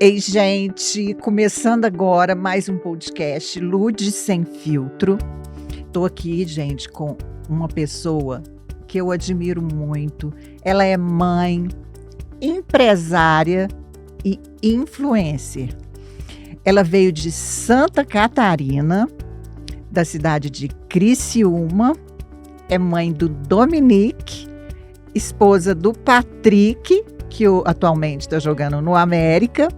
Ei, gente, começando agora mais um podcast Lude Sem Filtro. Tô aqui, gente, com uma pessoa que eu admiro muito. Ela é mãe, empresária e influencer. Ela veio de Santa Catarina, da cidade de Criciúma, é mãe do Dominique, esposa do Patrick, que atualmente está jogando no América,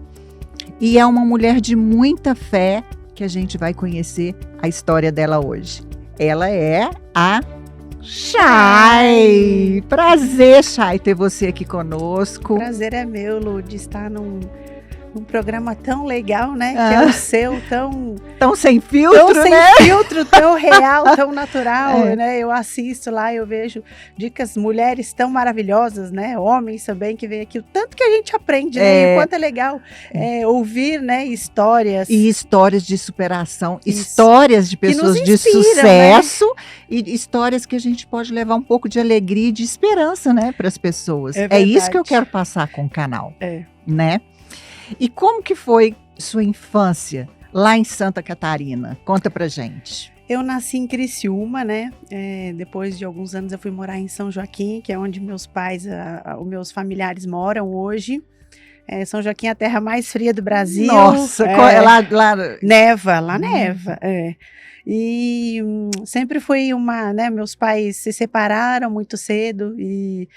e é uma mulher de muita fé que a gente vai conhecer a história dela hoje. Ela é a Chay. Prazer, Chay, ter você aqui conosco. Prazer é meu, Lu, de estar num programa tão legal, né? Que é o seu, tão sem filtro, tão né? sem filtro, tão real, tão natural, né? Eu assisto lá, eu vejo dicas, mulheres tão maravilhosas, né? Homens também que vêm aqui, o tanto que a gente aprende, né? E o quanto é legal ouvir, né? Histórias. E histórias de superação, histórias de pessoas inspira, de sucesso, né? E histórias que a gente pode levar um pouco de alegria e de esperança, né? Para as pessoas. É isso que eu quero passar com o canal, né? E como que foi sua infância lá em Santa Catarina? Conta pra gente. Eu nasci em Criciúma, né? Depois de alguns anos eu fui morar em São Joaquim, que é onde meus pais, os meus familiares moram hoje. São Joaquim é a terra mais fria do Brasil. Nossa, lá neva, lá neva. E sempre fui né? Meus pais se separaram muito cedo e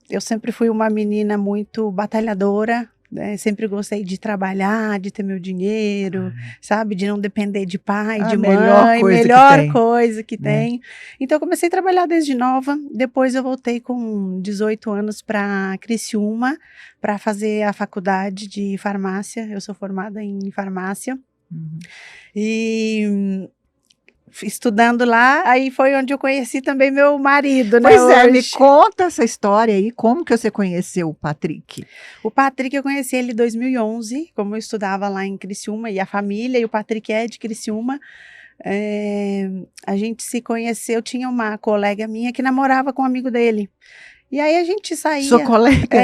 eu sempre fui uma menina muito batalhadora. Sempre gostei de trabalhar, de ter meu dinheiro, sabe? De não depender de pai, de mãe. Melhor coisa que tem. Então, eu comecei a trabalhar desde nova. Depois, eu voltei com 18 anos para Criciúma para fazer a faculdade de farmácia. Eu sou formada em farmácia. E estudando lá, aí foi onde eu conheci também meu marido, né? Pois me conta essa história aí, como que você conheceu o Patrick? O Patrick eu conheci ele em 2011, como eu estudava lá em Criciúma, e a família, e o Patrick é de Criciúma, a gente se conheceu, tinha uma colega minha que namorava com um amigo dele, e aí a gente saía... Sua colega?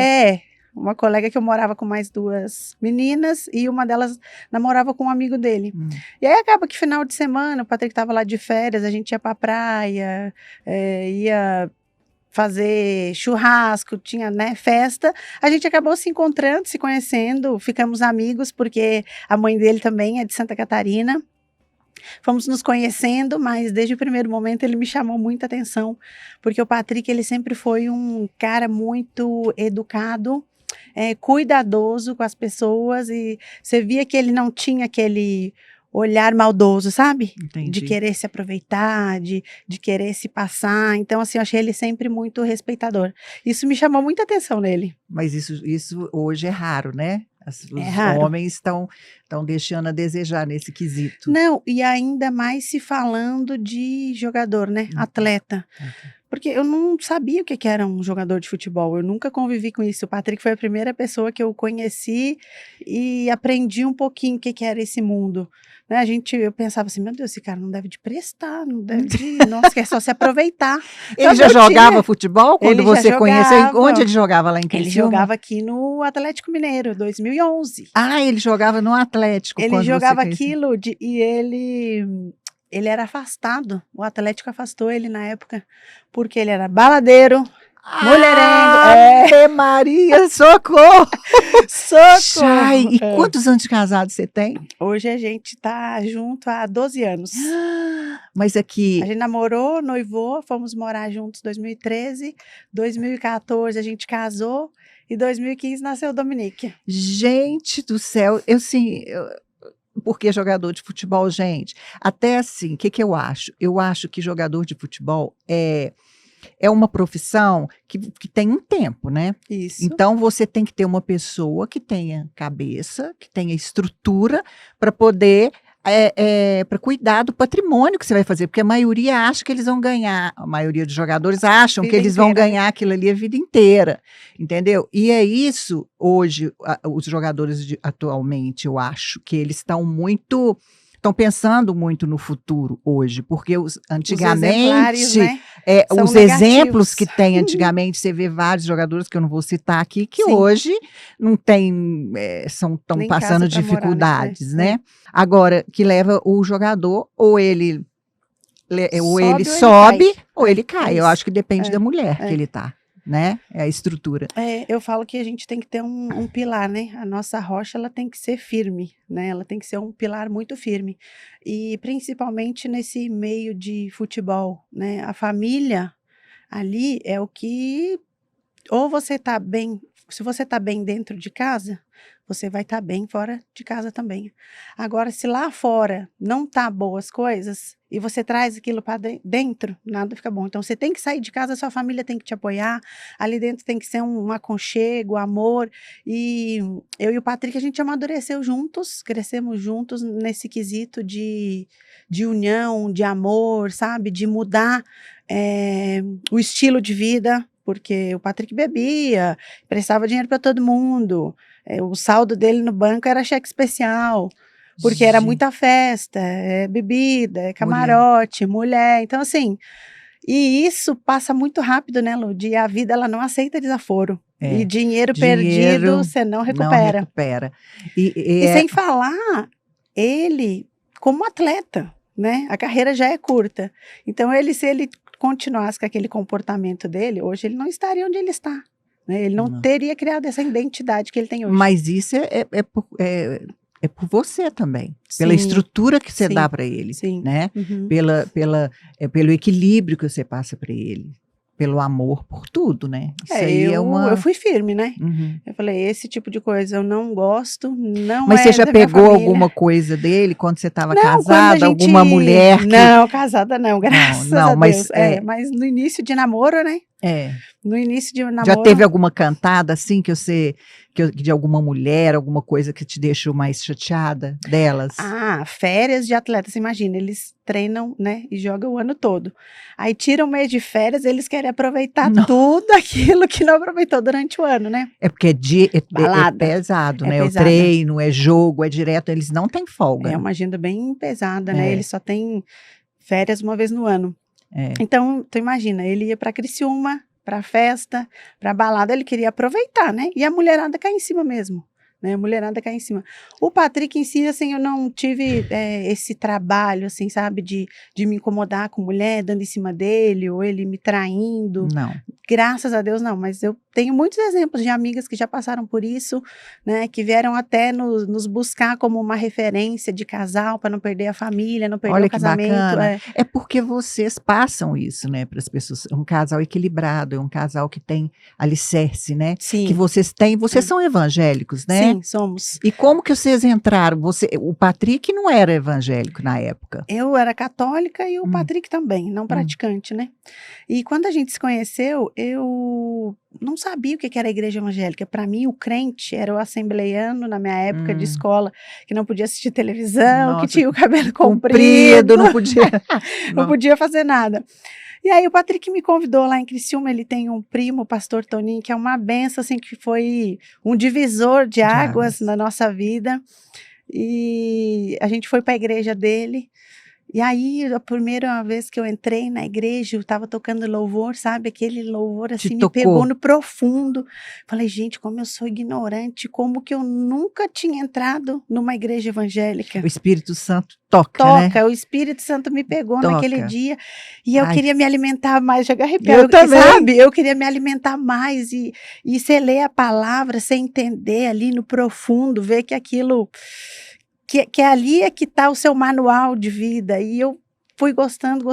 Uma colega que eu morava com mais duas meninas e uma delas namorava com um amigo dele. E aí acaba que final de semana, o Patrick estava lá de férias, a gente ia pra praia, ia fazer churrasco, tinha, né, festa. A gente acabou se encontrando, se conhecendo, ficamos amigos, porque a mãe dele também é de Santa Catarina. Fomos nos conhecendo, mas desde o primeiro momento ele me chamou muita atenção, porque o Patrick, ele sempre foi um cara muito educado, cuidadoso com as pessoas, e você via que ele não tinha aquele olhar maldoso, sabe? Entendi. De querer se aproveitar, de querer se passar. Então, assim, eu achei ele sempre muito respeitador. Isso me chamou muita atenção nele. Mas isso hoje é raro, né? Os raro. Homens estão deixando a desejar nesse quesito. Não, e ainda mais se falando de jogador, né? Atleta. Porque eu não sabia o que era um jogador de futebol, eu nunca convivi com isso. O Patrick foi a primeira pessoa que eu conheci e aprendi um pouquinho o que era esse mundo. Né? Eu pensava assim, meu Deus, esse cara não deve de prestar, não deve de... Nossa, quer só se aproveitar. Ele já jogava futebol quando você conheceu? Onde ele jogava lá em Criciúma? Ele jogava aqui no Atlético Mineiro, 2011. Ah, ele jogava no Atlético. Ele jogava aqui, Lud, e ele era afastado, o Atlético afastou ele na época, porque ele era baladeiro, mulherengo. Ave Maria, socorro! Socorro! Chay, e quantos anos de casado você tem? Hoje a gente tá junto há 12 anos. Mas aqui... A gente namorou, noivou, fomos morar juntos em 2013, 2014 a gente casou, e 2015 nasceu o Dominique. Gente do céu, porque jogador de futebol, gente, até assim, o que eu acho? Eu acho que jogador de futebol é uma profissão que tem um tempo, né? Isso. Então, você tem que ter uma pessoa que tenha cabeça, que tenha estrutura para poder... para cuidar do patrimônio que você vai fazer, porque a maioria acha que eles vão ganhar, a maioria dos jogadores acham que eles vão ganhar aquilo ali a vida inteira, entendeu? E é isso, hoje, os jogadores atualmente, eu acho que eles estão muito estão pensando muito no futuro hoje, porque antigamente, exemplares, né, são os negativos. exemplos que tem antigamente, você vê vários jogadores que eu não vou citar aqui, que Sim. hoje não tem, estão Nem passando casa pra morar, dificuldades, né? né? Agora, que leva o jogador, ou ele Sobe sobe ou ele cai. cai. É Eu isso. acho que depende É, da mulher é. que ele tá, né? É a estrutura. Eu falo que a gente tem que ter um pilar, né? A nossa rocha, ela tem que ser firme, né? Ela tem que ser um pilar muito firme. E principalmente nesse meio de futebol, né? A família ali é o que ou você tá bem, se você tá bem dentro de casa, você vai estar bem fora de casa também. Agora, se lá fora não tá boas coisas e você traz aquilo para dentro, nada fica bom. Então, você tem que sair de casa, sua família tem que te apoiar, ali dentro tem que ser um aconchego, amor. E eu e o Patrick, a gente amadureceu juntos, crescemos juntos nesse quesito de união, de amor, sabe? De mudar o estilo de vida. Porque o Patrick bebia, prestava dinheiro para todo mundo. O saldo dele no banco era cheque especial, porque era muita festa, bebida, camarote, mulher. Então, assim, e isso passa muito rápido, né, Lud? E a vida, ela não aceita desaforo. E dinheiro perdido, você não recupera. E sem falar, ele, como atleta, né? A carreira já é curta. Então, se ele continuasse com aquele comportamento dele, hoje ele não estaria onde ele está. Né? Ele não teria criado essa identidade que ele tem hoje. Mas isso é por você também. Pela estrutura que você dá para ele. Sim. Né? Uhum. Pelo equilíbrio que você passa para ele. Pelo amor por tudo, né? Isso aí eu fui firme, né? Uhum. Eu falei, esse tipo de coisa eu não gosto, não Mas você já da minha pegou família. alguma coisa dele quando você estava Não, casada? quando a gente... Alguma mulher que... Não, casada não, graças a mas, Deus. Mas no início de namoro, né? No início de namoro... Já teve alguma cantada assim de alguma mulher, alguma coisa que te deixou mais chateada delas? Férias de atletas, imagina, eles treinam, né, e jogam o ano todo. Aí tiram um mês de férias, eles querem aproveitar tudo aquilo que não aproveitou durante o ano, né? É porque é balada. Pesado, né? Pesada. O treino, é jogo, é direto, eles não têm folga. É uma agenda bem pesada, né? Eles só têm férias uma vez no ano. Então, tu imagina, ele ia para Criciúma, para festa, para balada, ele queria aproveitar, né? E a mulherada cai em cima mesmo, né? A mulherada cai em cima. O Patrick em si, assim, eu não tive esse trabalho, assim, sabe? De me incomodar com mulher, dando em cima dele, ou ele me traindo. Não. Graças a Deus, não. Mas eu tenho muitos exemplos de amigas que já passaram por isso, né? Que vieram até nos buscar como uma referência de casal, para não perder a família, não perder o casamento. Olha que bacana. É porque vocês passam isso, né, para as pessoas. Um casal equilibrado, é um casal que tem alicerce, né? Sim. Que vocês têm. Vocês são evangélicos, né? Sim, somos. E como que vocês entraram? O Patrick não era evangélico na época. Eu era católica e o Patrick também, não praticante, né? E quando a gente se conheceu, eu não sabia o que era a igreja evangélica. Para mim, o crente era o assembleiano na minha época de escola, que não podia assistir televisão, que tinha o cabelo comprido, não podia, não podia fazer nada. E aí o Patrick me convidou lá em Criciúma, ele tem um primo, o pastor Toninho, que é uma benção, assim, que foi um divisor de águas na nossa vida. E a gente foi para a igreja dele. E aí, a primeira vez que eu entrei na igreja, eu estava tocando louvor, sabe? Aquele louvor assim me pegou no profundo. Falei, gente, como eu sou ignorante, como que eu nunca tinha entrado numa igreja evangélica. O Espírito Santo toca, né? O Espírito Santo me pegou naquele dia. E eu Ai, queria me alimentar mais, já arrepiado, eu também. sabe? Eu queria me alimentar mais. E você ler a palavra, você entender ali no profundo, ver que aquilo... Que ali é que está o seu manual de vida. E eu fui gostando,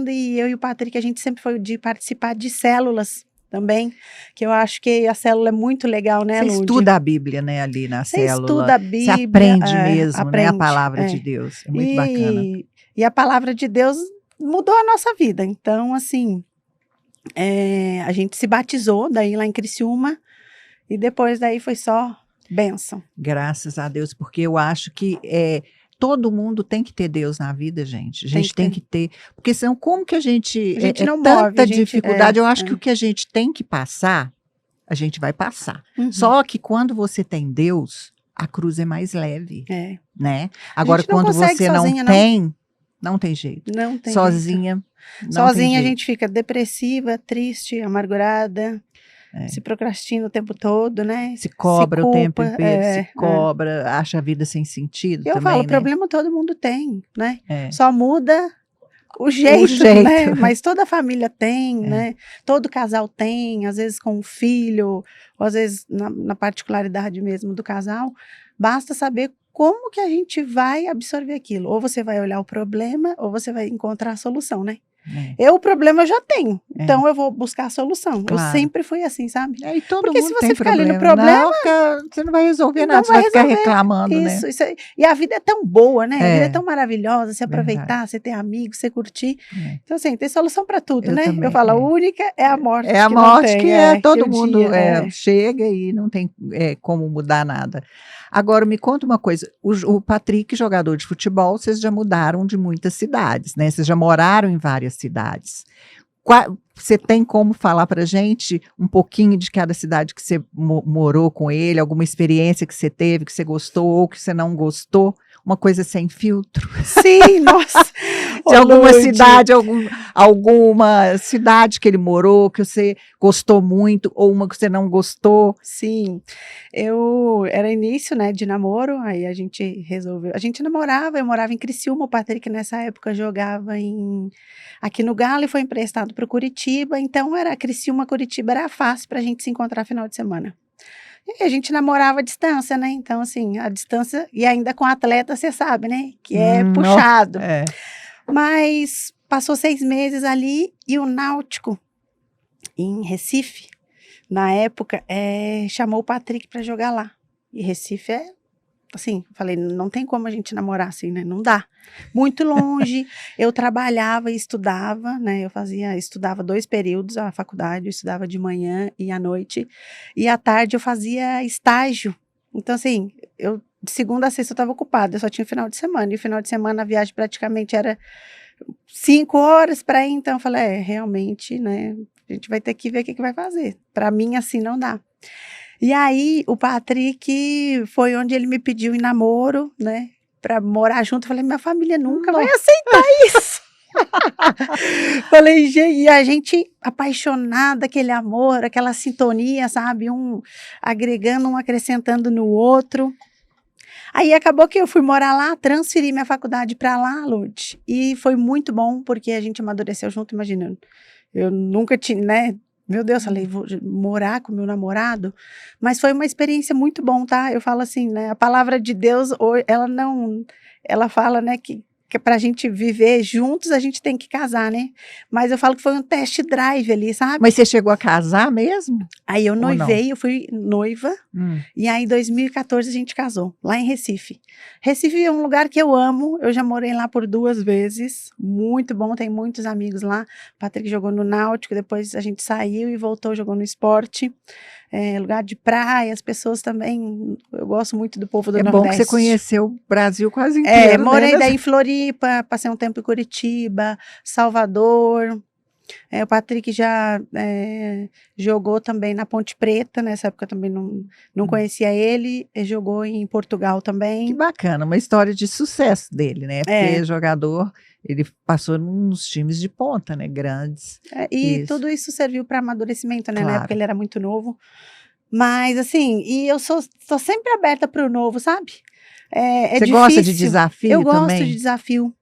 e eu e o Patrick, a gente sempre foi de participar de células também, que eu acho que a célula é muito legal, né, Lud? Você estuda a Bíblia, né, ali na célula. Você estuda a Bíblia. Você aprende mesmo, né, a palavra de Deus. É muito bacana. E a palavra de Deus mudou a nossa vida. Então, assim, a gente se batizou daí lá em Criciúma, e depois daí foi só... bênção. Graças a Deus, porque eu acho que todo mundo tem que ter Deus na vida, gente. A gente tem que ter, porque senão como que a gente não tanta move, dificuldade, eu acho que o que a gente tem que passar, a gente vai passar. Só que quando você tem Deus, a cruz é mais leve, É. né? Agora, gente não quando consegue você não sozinha, não tem jeito. Não tem jeito. Sozinha, não tem Sozinha a jeito. gente fica depressiva, triste, amargurada, se procrastina o tempo todo, né? Se cobra o tempo culpa, inteiro, se cobra, acha a vida sem sentido Eu também, falo, né? problema todo mundo tem, né? É. Só muda o jeito, jeito. né? Mas toda família tem, É. né? Todo casal tem, às vezes com um filho, ou às vezes na particularidade mesmo do casal. Basta saber como que a gente vai absorver aquilo. Ou você vai olhar o problema, ou você vai encontrar a solução, né? É. O problema eu já tenho, então eu vou buscar a solução. Claro. Eu sempre fui assim, sabe? E todo Porque mundo se você tem ficar ali no problema, problema, você não vai resolver não nada, você vai vai ficar resolver. reclamando, né? Isso aí. E a vida é tão boa, né? A vida É. é tão maravilhosa, você aproveitar, Verdade. você ter amigos, você curtir. É. Então, assim, tem solução para tudo, Eu né? também, Eu falo, é. a única é a morte. É a que não morte tem, que todo o mundo dia, chega e não tem como mudar nada. Agora, me conta uma coisa, o Patrick, jogador de futebol, vocês já mudaram de muitas cidades, né? Vocês já moraram em várias cidades. Você tem como falar pra gente um pouquinho de cada cidade que você morou com ele, alguma experiência que você teve, que você gostou ou que você não gostou? Uma coisa sem filtro? Sim, nossa. De alguma cidade, alguma cidade que ele morou, que você gostou muito, ou uma que você não gostou? Sim, era início, né, de namoro, aí a gente resolveu, a gente namorava, eu morava em Criciúma, o Patrick nessa época jogava aqui no Galo e foi emprestado para o Curitiba, então era Criciúma, Curitiba era fácil para a gente se encontrar final de semana. E a gente namorava à distância, né, então assim, a distância, e ainda com atleta, você sabe, né, que é puxado. É. Mas passou 6 meses ali e o Náutico, em Recife, na época, chamou o Patrick para jogar lá. E Recife assim, falei, não tem como a gente namorar assim, né? Não dá. Muito longe, eu trabalhava e estudava, né? Estudava 2 períodos a faculdade, eu estudava de manhã e à noite. E à tarde eu fazia estágio. Então, assim, de segunda a sexta eu estava ocupada, eu só tinha final de semana. E o final de semana a viagem praticamente era 5 horas para ir, então eu falei, realmente, né? A gente vai ter que ver o que vai fazer. Para mim, assim, não dá. E aí, o Patrick foi onde ele me pediu em namoro, né? Para morar junto. Eu falei, minha família nunca vai aceitar isso. Falei, e a gente apaixonada, aquele amor, aquela sintonia, sabe? Um agregando, um acrescentando no outro. Aí acabou que eu fui morar lá, transferi minha faculdade para lá, Lud. E foi muito bom, porque a gente amadureceu junto, imaginando. Eu nunca tinha, né? Meu Deus, falei, vou morar com meu namorado. Mas foi uma experiência muito bom, tá? Eu falo assim, né? A palavra de Deus, ela fala, né, que pra gente viver juntos, a gente tem que casar, né? Mas eu falo que foi um test drive ali, sabe? Mas você chegou a casar mesmo? Aí eu noivei, eu fui noiva, e aí em 2014 a gente casou, lá em Recife. Recife é um lugar que eu amo, eu já morei lá por 2 vezes, muito bom, tem muitos amigos lá. O Patrick jogou no Náutico, depois a gente saiu e voltou, jogou no Sport. Lugar de praia, as pessoas também, eu gosto muito do povo do Nordeste. É bom que você conheceu o Brasil quase inteiro. Morei daí em Floripa, passei um tempo em Curitiba, Salvador. O Patrick já jogou também na Ponte Preta, nessa época também não conhecia ele, jogou em Portugal também. Que bacana, uma história de sucesso dele, né? Porque jogador, ele passou nos times de ponta, né? Grandes. Tudo isso serviu para amadurecimento, né? Claro. Na época ele era muito novo. Mas assim, e eu sou sempre aberta para o novo, sabe? Você difícil. gosta de desafio Eu também? gosto de desafio.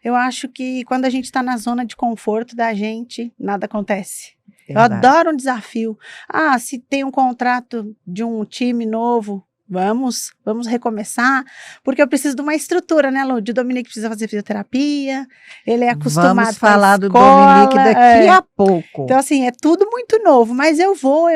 Eu acho que quando a gente está na zona de conforto da gente, nada acontece. Verdade. Eu adoro um desafio. Se tem um contrato de um time novo, vamos recomeçar, porque eu preciso de uma estrutura, né, Lud? O Dominique precisa fazer fisioterapia, ele é acostumado Vamos falar do escola, Dominique daqui a pouco. Então, assim, é tudo muito novo, mas eu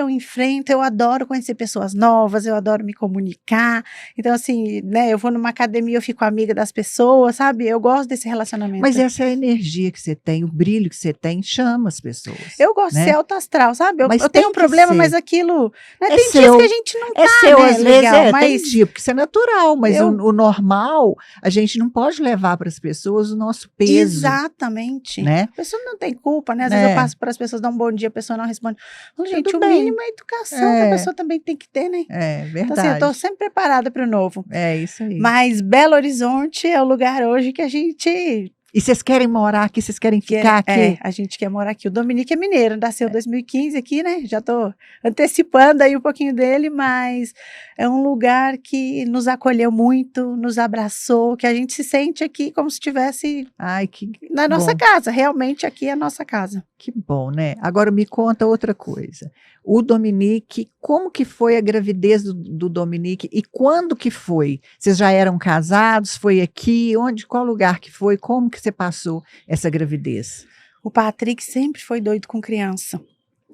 enfrento, eu adoro conhecer pessoas novas, eu adoro me comunicar. Então, assim, né, eu vou numa academia, eu fico amiga das pessoas, sabe? Eu gosto desse relacionamento. Mas essa é a energia que você tem, o brilho que você tem, chama as pessoas. Eu gosto de ser alto astral, sabe? Eu Mas tenho um problema, mas aquilo... Né, tem dias que a gente não tá, seu, né, às legal. vezes mas tem dia, porque isso é natural, mas eu- o normal, a gente não pode levar para as pessoas o nosso peso, exatamente. né? A pessoa não tem culpa, né? Às vezes eu É, passo para as pessoas, dar um bom dia, a pessoa não responde. Eu falo, gente, tudo o bem. mínimo é a educação que a É, pessoa também tem que ter, né? Então, assim, eu tô verdade. sempre preparada para o novo. É isso aí. Mas Belo Horizonte é o lugar hoje que a gente E vocês querem morar aqui? Vocês querem ficar aqui? a gente quer morar aqui. O Dominique é mineiro, nasceu em 2015 aqui, né? Já tô antecipando aí um pouquinho dele, mas é um lugar que nos acolheu muito, nos abraçou, que a gente se sente aqui como se estivesse Ai, que na nossa bom. casa. Realmente aqui é a nossa casa. Que bom, né? Agora me conta outra coisa. O Dominique, como que foi a gravidez do Dominique e quando que foi? Vocês já eram casados? Foi aqui? Onde? Qual lugar que foi? Como que você passou essa gravidez? O Patrick sempre foi doido com criança.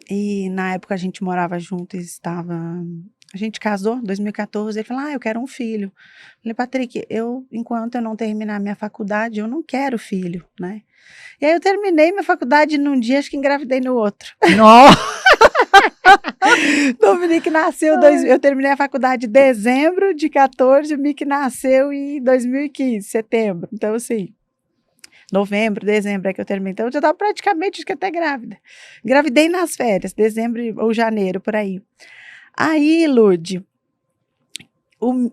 E na época a gente morava junto e estava. A gente casou em 2014. Ele falou: eu quero um filho. Eu falei, Patrick, enquanto eu não terminar minha faculdade, eu não quero filho, né? E aí eu terminei minha faculdade num dia, acho que engravidei no outro. Nossa! Dominique nasceu, eu terminei a faculdade em dezembro de 14, o Mick nasceu em 2015, setembro. Então, assim, novembro, dezembro é que eu terminei. Então, eu já estava praticamente, acho que até grávida. Engravidei nas férias, dezembro ou janeiro, por aí. Aí, Lude,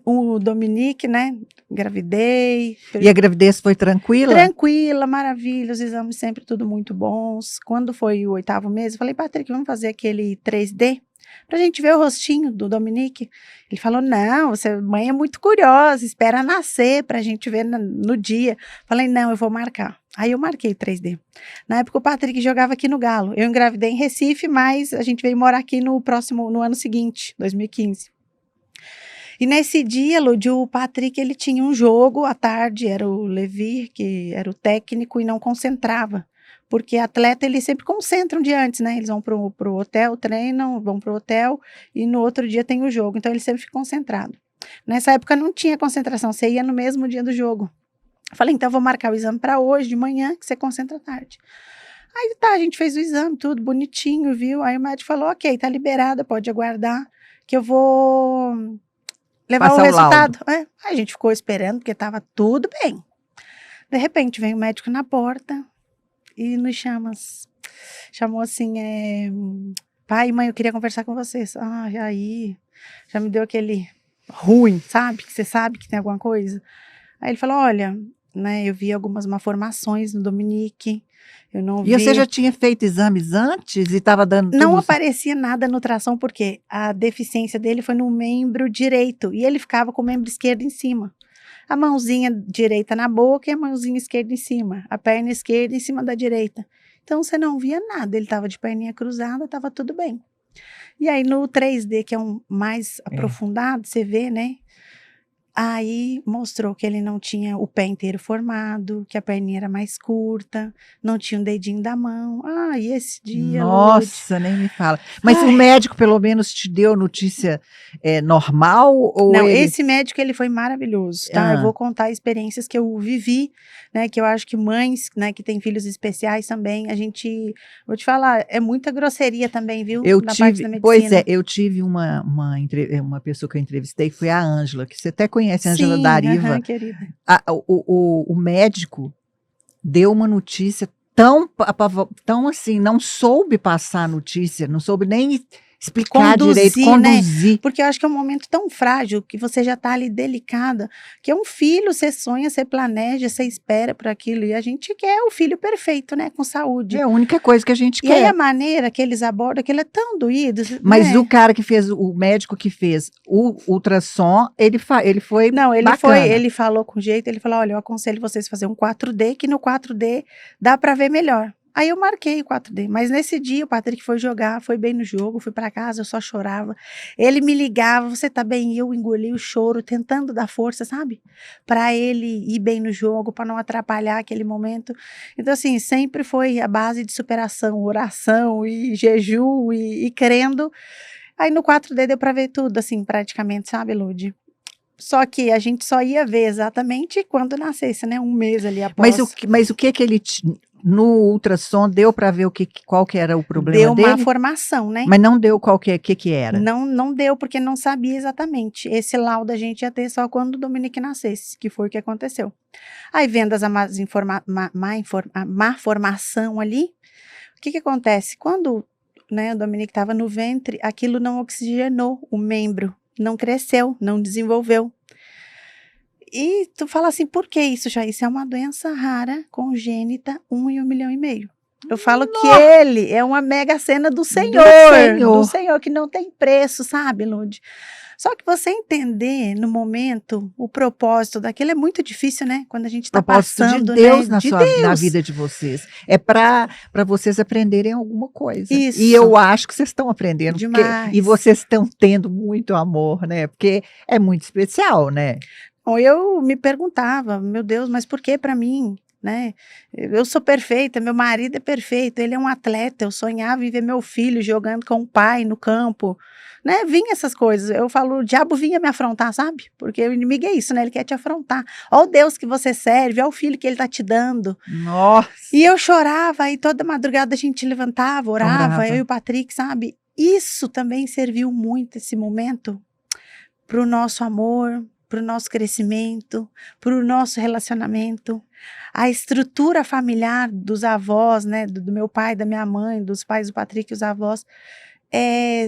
o Dominique, né, engravidei. E a gravidez foi tranquila? Tranquila, maravilha, os exames sempre tudo muito bons. Quando foi o 8º mês, eu falei, Patrick, vamos fazer aquele 3D pra gente ver o rostinho do Dominique. Ele falou, não, mãe é muito curiosa, espera nascer pra gente ver no dia. Falei, não, eu vou marcar. Aí eu marquei 3D. Na época o Patrick jogava aqui no Galo. Eu engravidei em Recife, mas a gente veio morar aqui no ano seguinte, 2015. E nesse dia, Lud, o Patrick, ele tinha um jogo à tarde, era o Levi, que era o técnico, e não concentrava. Porque atleta, eles sempre concentram um dia antes, né? Eles vão pro hotel, treinam, vão pro hotel, e no outro dia tem o jogo. Então, ele sempre fica concentrado. Nessa época, não tinha concentração, você ia no mesmo dia do jogo. Eu falei, então, eu vou marcar o exame para hoje, de manhã, que você concentra à tarde. Aí, tá, a gente fez o exame, tudo bonitinho, viu? Aí o médico falou, ok, tá liberada, pode aguardar, que eu vou levar Passar o o resultado. Aí a gente ficou esperando, porque estava tudo bem. De repente, vem o médico na porta e nos chamou assim, pai e mãe, eu queria conversar com vocês. Ah, e aí, já me deu aquele ruim, sabe? Que você sabe que tem alguma coisa. Aí ele falou, olha, né, eu vi algumas malformações no Dominique, eu não vi... E você já tinha feito exames antes e estava dando Não tudo? aparecia nada no ultrassom, porque a deficiência dele foi no membro direito, e ele ficava com o membro esquerdo em cima. A mãozinha direita na boca e a mãozinha esquerda em cima, a perna esquerda em cima da direita. Então, você não via nada, ele estava de perninha cruzada, estava tudo bem. E aí, no 3D, que é um mais aprofundado, você vê, né? Aí mostrou que ele não tinha o pé inteiro formado, que a perninha era mais curta, não tinha um dedinho da mão. Ah, e esse dia, Nossa, nem me fala. Mas o Ai. médico pelo menos te deu notícia normal ou Não, ele... esse médico ele foi maravilhoso, tá? Eu vou contar experiências que eu vivi, né? Que eu acho que mães, né, que têm filhos especiais também, vou te falar, é muita grosseria também, viu? Na parte da medicina. Pois é, eu tive uma pessoa que eu entrevistei, foi a Ângela, que você até conhece, a Ângela Dariva. Aham, querida. O médico deu uma notícia tão assim, não soube passar a notícia, não soube nem explicar direito, conduzir. Né? Porque eu acho que é um momento tão frágil, que você já tá ali delicada, que é um filho, você sonha, você planeja, você espera por aquilo, e a gente quer o filho perfeito, né, com saúde. É a única coisa que a gente quer. E aí a maneira que eles abordam, que ele é tão doído. Mas né? o cara que fez, o médico que fez o ultrassom, ele foi Não, bacana. ele falou com jeito, ele falou, olha, eu aconselho vocês a fazer um 4D, que no 4D dá para ver melhor. Aí eu marquei o 4D, mas nesse dia o Patrick foi jogar, foi bem no jogo, fui para casa, eu só chorava. Ele me ligava, você tá bem? E eu engoli o choro, tentando dar força, sabe? Para ele ir bem no jogo, para não atrapalhar aquele momento. Então, assim, sempre foi a base de superação, oração e jejum e crendo. Aí no 4D deu para ver tudo, assim, praticamente, sabe, Lude? Só que a gente só ia ver exatamente quando nascesse, né? Um mês ali após. Mas o que ele no ultrassom deu para ver qual que era o problema Deu dele? má formação, né? Mas não deu qual que era? Não deu, porque não sabia exatamente. Esse laudo a gente ia ter só quando o Dominique nascesse, que foi o que aconteceu. Aí, vendo a má formação ali, o que acontece? Quando, né, o Dominique estava no ventre, aquilo não oxigenou o membro, não cresceu, não desenvolveu. E tu fala assim, por que isso, já? Isso é uma doença rara, congênita, 1 em 1,5 milhão. Eu falo que ele é uma mega cena do Senhor, que não tem preço, sabe, Lud? Só que você entender no momento o propósito daquilo é muito difícil, né? Quando a gente está passando, de Deus, né? na vida de vocês. É para vocês aprenderem alguma coisa. Isso. E eu acho que vocês estão aprendendo. Demais. E vocês estão tendo muito amor, né? Porque é muito especial, né? Bom, eu me perguntava, meu Deus, mas por que para mim? Né? Eu sou perfeita, meu marido é perfeito, ele é um atleta, eu sonhava em ver meu filho jogando com o pai no campo, né? Vinha essas coisas, eu falo, o diabo vinha me afrontar, sabe? Porque o inimigo é isso, né? Ele quer te afrontar. Ó o Deus que você serve, ó o filho que ele tá te dando. Nossa! E eu chorava, e toda madrugada a gente levantava, orava, eu e o Patrick, sabe? Isso também serviu muito, esse momento, pro nosso amor, para o nosso crescimento, para o nosso relacionamento, a estrutura familiar dos avós, né, do meu pai, da minha mãe, dos pais do Patrick, os avós,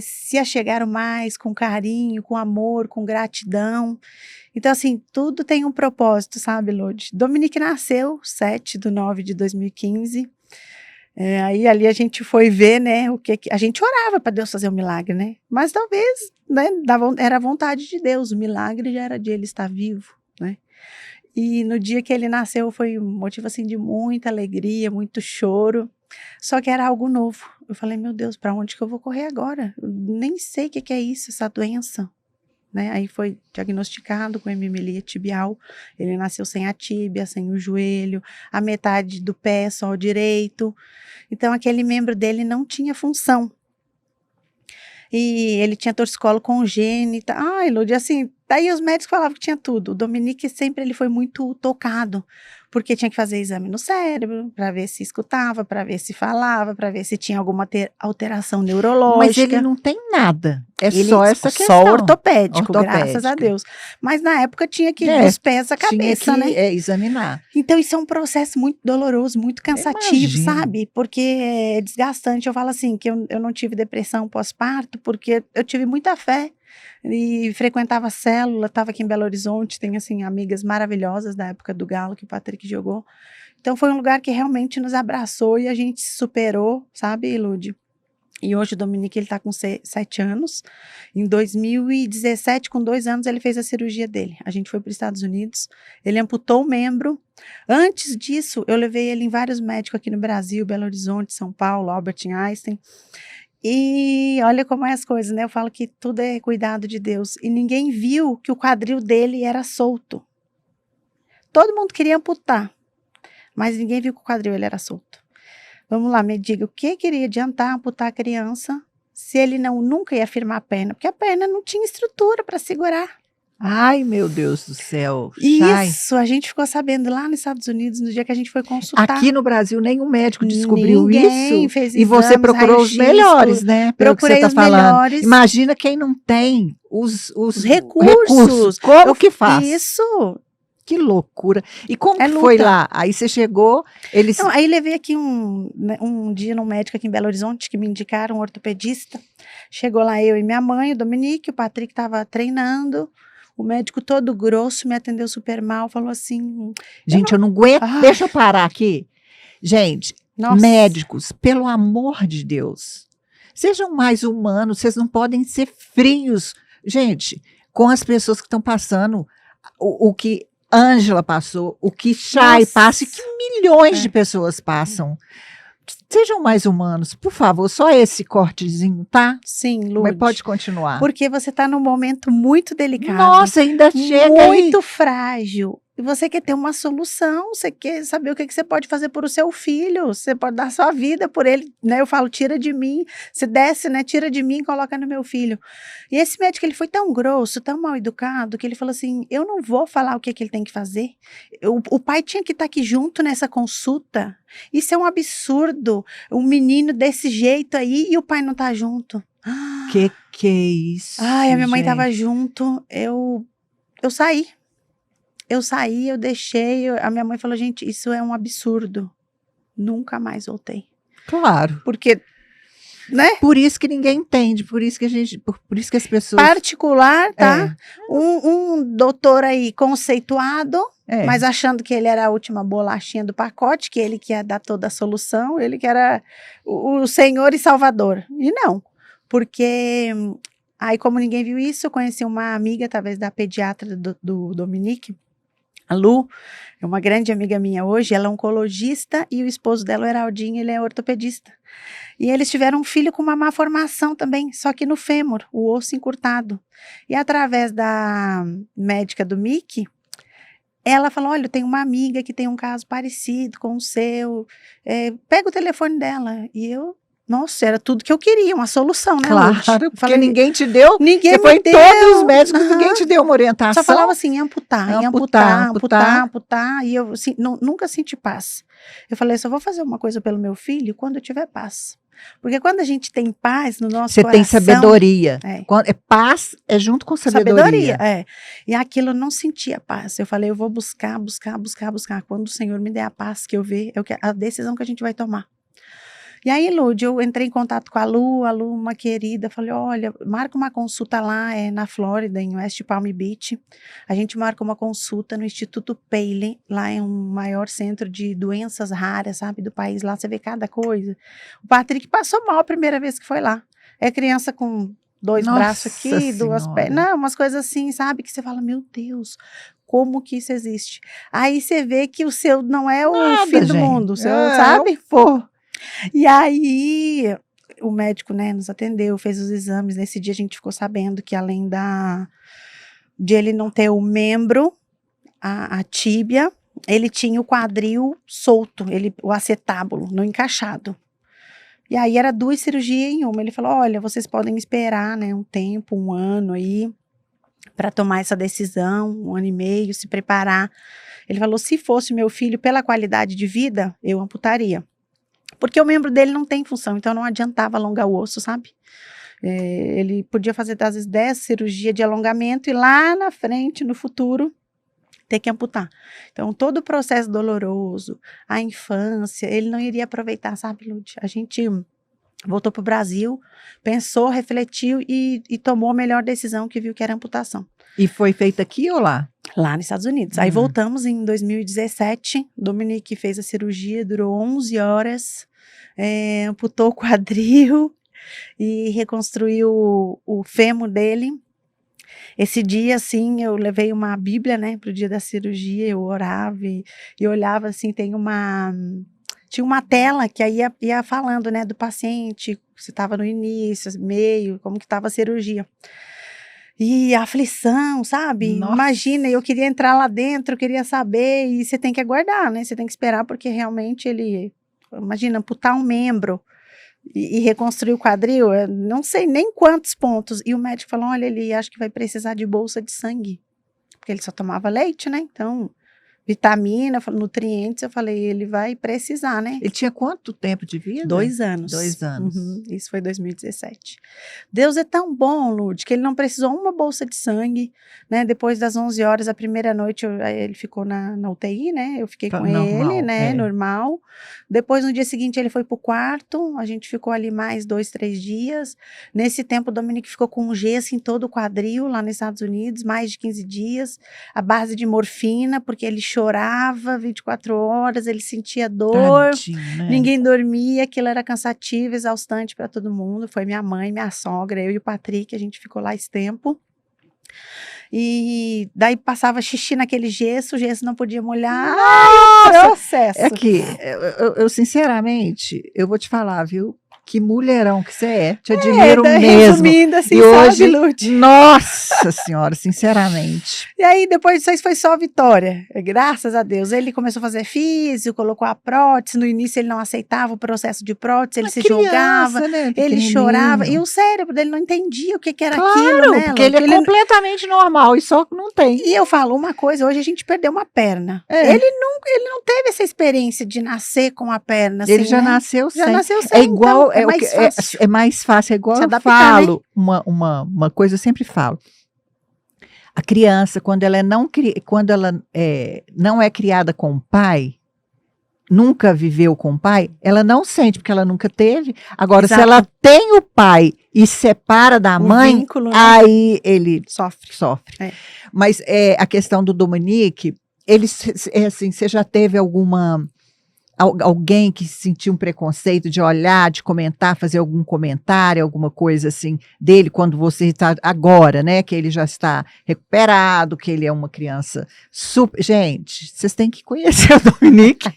se achegaram mais com carinho, com amor, com gratidão. Então, assim, tudo tem um propósito, sabe, Lud? Dominique nasceu 7/9/2015. Aí ali a gente foi ver, né, o que a gente orava para Deus fazer um milagre, né? Mas talvez, né, era a vontade de Deus, o milagre já era de ele estar vivo, né? E no dia que ele nasceu foi um motivo assim de muita alegria, muito choro. Só que era algo novo. Eu falei, meu Deus, para onde que eu vou correr agora? Eu nem sei o que é isso, essa doença. Né? Aí foi diagnosticado com hemimelia tibial, ele nasceu sem a tíbia, sem o joelho, a metade do pé só o direito, então aquele membro dele não tinha função, e ele tinha torcicolo congênita, Lud, assim, daí os médicos falavam que tinha tudo. O Dominique sempre ele foi muito tocado, porque tinha que fazer exame no cérebro, para ver se escutava, para ver se falava, para ver se tinha alguma alteração neurológica. Mas ele não tem nada, ele, só essa questão. Só ortopédico, graças a Deus. Mas na época tinha que ir dos pés à cabeça, tinha que, né? Examinar. Então isso é um processo muito doloroso, muito cansativo, sabe? Porque é desgastante. Eu falo assim, que eu não tive depressão pós-parto, porque eu tive muita fé. E frequentava a célula, estava aqui em Belo Horizonte, tem assim amigas maravilhosas da época do Galo que o Patrick jogou. Então foi um lugar que realmente nos abraçou e a gente se superou, sabe, Lud? E hoje o Dominique ele tá com 7 anos. Em 2017, com 2 anos, ele fez a cirurgia dele. A gente foi para os Estados Unidos, ele amputou o membro. Antes disso, eu levei ele em vários médicos aqui no Brasil, Belo Horizonte, São Paulo, Albert Einstein. E olha como é as coisas, né? Eu falo que tudo é cuidado de Deus. E ninguém viu que o quadril dele era solto. Todo mundo queria amputar, mas ninguém viu que o quadril ele era solto. Vamos lá, me diga, o que queria adiantar amputar a criança se ele nunca ia firmar a perna? Porque a perna não tinha estrutura para segurar. Ai, meu Deus do céu. Isso, a gente ficou sabendo lá nos Estados Unidos, no dia que a gente foi consultar. Aqui no Brasil, nenhum médico descobriu Ninguém isso. fez e você procurou os melhores, né? Procurei que você os tá falando. melhores. Imagina quem não tem os recursos. Como que faz? Isso. Que loucura. E como que foi lá? Aí você chegou, eles... Não, aí levei aqui um dia num médico aqui em Belo Horizonte, que me indicaram, um ortopedista. Chegou lá eu e minha mãe, o Dominique, o Patrick estava treinando. O médico todo grosso me atendeu super mal, falou assim... Gente, eu não aguento, deixa eu parar aqui. Gente, médicos, pelo amor de Deus, sejam mais humanos, vocês não podem ser frios. Gente, com as pessoas que estão passando o que Ângela passou, o que Chay passa e que milhões de pessoas passam. Sejam mais humanos, por favor, só esse cortezinho, tá? Sim, Lud. Mas pode continuar. Porque você está num momento muito delicado. Nossa, ainda chega muito frágil. você quer ter uma solução, você quer saber o que você pode fazer por o seu filho, você pode dar sua vida por ele, né? Eu falo, tira de mim, se desce, né? Tira de mim e coloca no meu filho. E esse médico, ele foi tão grosso, tão mal educado, que ele falou assim, eu não vou falar o que ele tem que fazer. O pai tinha que estar aqui junto nessa consulta. Isso é um absurdo, um menino desse jeito aí e o pai não tá junto. Que é isso? Ai, a minha mãe gente? tava junto, eu saí. Eu deixei, a minha mãe falou, gente, isso é um absurdo. Nunca mais voltei. Claro. Porque, né? Por isso que ninguém entende, por isso que as pessoas... Particular, tá? Um doutor aí conceituado, mas achando que ele era a última bolachinha do pacote, que ele que ia dar toda a solução, ele que era o Senhor e Salvador. E não, porque... Aí, como ninguém viu isso, eu conheci uma amiga, talvez da pediatra do Dominique, a Lu, é uma grande amiga minha hoje, ela é oncologista e o esposo dela, o Heraldinho, ele é ortopedista. E eles tiveram um filho com uma má formação também, só que no fêmur, o osso encurtado. E através da médica do Mickey, ela falou, olha, eu tenho uma amiga que tem um caso parecido com o seu, pega o telefone dela. E eu... Nossa, era tudo que eu queria, uma solução, né, Claro, Lud? porque Falei, ninguém te deu. Ninguém Você me foi em deu. todos os médicos, Aham. ninguém te deu uma orientação. Só falava assim, amputar, Amputar. amputar. E eu assim, nunca senti paz. Eu falei, só vou fazer uma coisa pelo meu filho quando eu tiver paz. Porque quando a gente tem paz no nosso Você tem coração... sabedoria. É. Paz é junto com sabedoria. E aquilo eu não sentia paz. Eu falei, eu vou buscar. Quando o Senhor me der a paz que eu ver, a decisão que a gente vai tomar. E aí, Lud, eu entrei em contato com a Lu, uma querida, falei, olha, marca uma consulta lá, na Flórida, em West Palm Beach. A gente marca uma consulta no Instituto Paley, lá é um maior centro de doenças raras, sabe, do país, lá você vê cada coisa. O Patrick passou mal a primeira vez que foi lá. É criança com 2 braços aqui, 2 pernas, não, umas coisas assim, sabe, que você fala, meu Deus, como que isso existe? Aí você vê que o seu não é o fim do mundo, o seu, sabe? E aí, o médico, né, nos atendeu, fez os exames. Nesse dia a gente ficou sabendo que além de ele não ter o membro, a tíbia, ele tinha o quadril solto, o acetábulo, não encaixado. E aí era 2 cirurgias em uma. Ele falou, olha, vocês podem esperar, né, um tempo, 1 ano aí, para tomar essa decisão, 1 ano e meio, se preparar. Ele falou, se fosse meu filho, pela qualidade de vida, eu amputaria. Porque o membro dele não tem função, então não adiantava alongar o osso, sabe? Ele podia fazer, às vezes, 10 cirurgias de alongamento e lá na frente, no futuro, ter que amputar. Então, todo o processo doloroso, a infância, ele não iria aproveitar, sabe, Lud? A gente voltou para o Brasil, pensou, refletiu e tomou a melhor decisão, que viu que era amputação. E foi feita aqui ou lá? Lá nos Estados Unidos. Aí voltamos em 2017, Dominique fez a cirurgia, durou 11 horas, amputou o quadril e reconstruiu o fêmur dele. Esse dia, assim, eu levei uma Bíblia, né, pro dia da cirurgia, eu orava e olhava, assim, tinha uma tela que aí ia falando, né, do paciente, se estava no início, meio, como que estava a cirurgia. E a aflição, sabe? Nossa. Imagina, eu queria entrar lá dentro, eu queria saber, e você tem que aguardar, né? Você tem que esperar, porque realmente imagina, amputar um membro e reconstruir o quadril, eu não sei nem quantos pontos. E o médico falou, olha, ele acha que vai precisar de bolsa de sangue, porque ele só tomava leite, né? Então, vitamina, nutrientes, eu falei, ele vai precisar, né? Ele tinha quanto tempo de vida? 2 anos. 2 anos. Isso foi 2017. Deus é tão bom, Lud, que ele não precisou uma bolsa de sangue, né? Depois das 11 horas, a primeira noite, ele ficou na UTI, né? Eu fiquei com ele, né? Normal. Depois, no dia seguinte, ele foi pro quarto, a gente ficou ali mais 2, 3 dias. Nesse tempo, o Dominique ficou com um gesso em todo o quadril, lá nos Estados Unidos, mais de 15 dias, à base de morfina, porque ele chorava 24 horas, ele sentia dor, Tadinho, né? Ninguém dormia, aquilo era cansativo, exaustante para todo mundo. Foi minha mãe, minha sogra, eu e o Patrick, a gente ficou lá esse tempo. E daí passava xixi naquele gesso, o gesso não podia molhar. Processo. É que, eu sinceramente, eu vou te falar, viu? Que mulherão que você é. Te admiro mesmo. Resumindo assim, E sabe, hoje, Lud? nossa senhora, sinceramente. E aí, depois disso aí, foi só vitória. Graças a Deus. Ele começou a fazer físio, colocou a prótese. No início, ele não aceitava o processo de prótese, ele Uma se criança, jogava, né, ele pequenininho. chorava. E o cérebro dele não entendia o que era Claro, aquilo, né? porque ele é Lud? completamente normal e só que não tem. E eu falo uma coisa, hoje a gente perdeu uma perna. É. Ele não teve essa experiência de nascer com a perna, assim, Ele já né? nasceu Já sem. nasceu sem, É igual, então é o mais que- fácil. é mais fácil, é igual Se eu adaptar, né? falo, uma coisa eu sempre falo. A criança, quando ela não é criada com o pai, nunca viveu com o pai, ela não sente, porque ela nunca teve. Agora, se Exato. ela tem o pai e separa da O mãe, vínculo, né? aí ele Sofre. sofre. É. Mas a questão do Dominique, assim, você já teve alguém que sentiu um preconceito de olhar, de comentar, fazer algum comentário, alguma coisa assim dele, quando você está agora, né, que ele já está recuperado, que ele é uma criança super... Gente, vocês têm que conhecer o Dominique.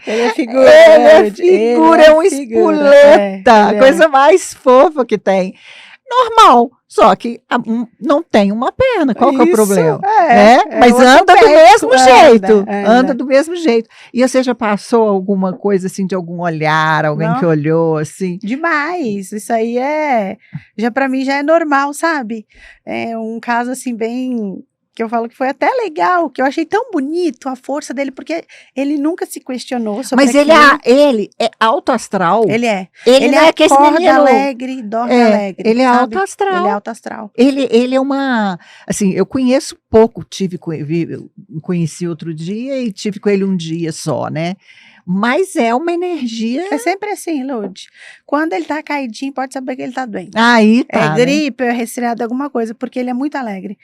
Ele é figura. Ele é um espoleta, a coisa mais fofa que tem. Normal, só que não tem uma perna, qual que é o problema? Mas anda do mesmo jeito, anda do mesmo jeito. E você já passou alguma coisa assim, de algum olhar, alguém que olhou assim? Demais, isso aí pra mim já é normal, sabe? É um caso assim bem... que eu falo que foi até legal, que eu achei tão bonito a força dele, porque ele nunca se questionou sobre Mas aquilo. ele é alto astral. Ele é. Ele não é que esse acorda menino... alegre, dorme alegre. Ele é sabe? alto astral. Ele é alto astral. Ele é uma... Assim, eu conheço pouco, conheci outro dia e tive com ele um dia só, né? Mas é uma energia... É sempre assim, Lud. Quando ele tá caidinho, pode saber que ele tá doente. Aí tá, É gripe, é resfriado, alguma coisa, porque ele é muito alegre.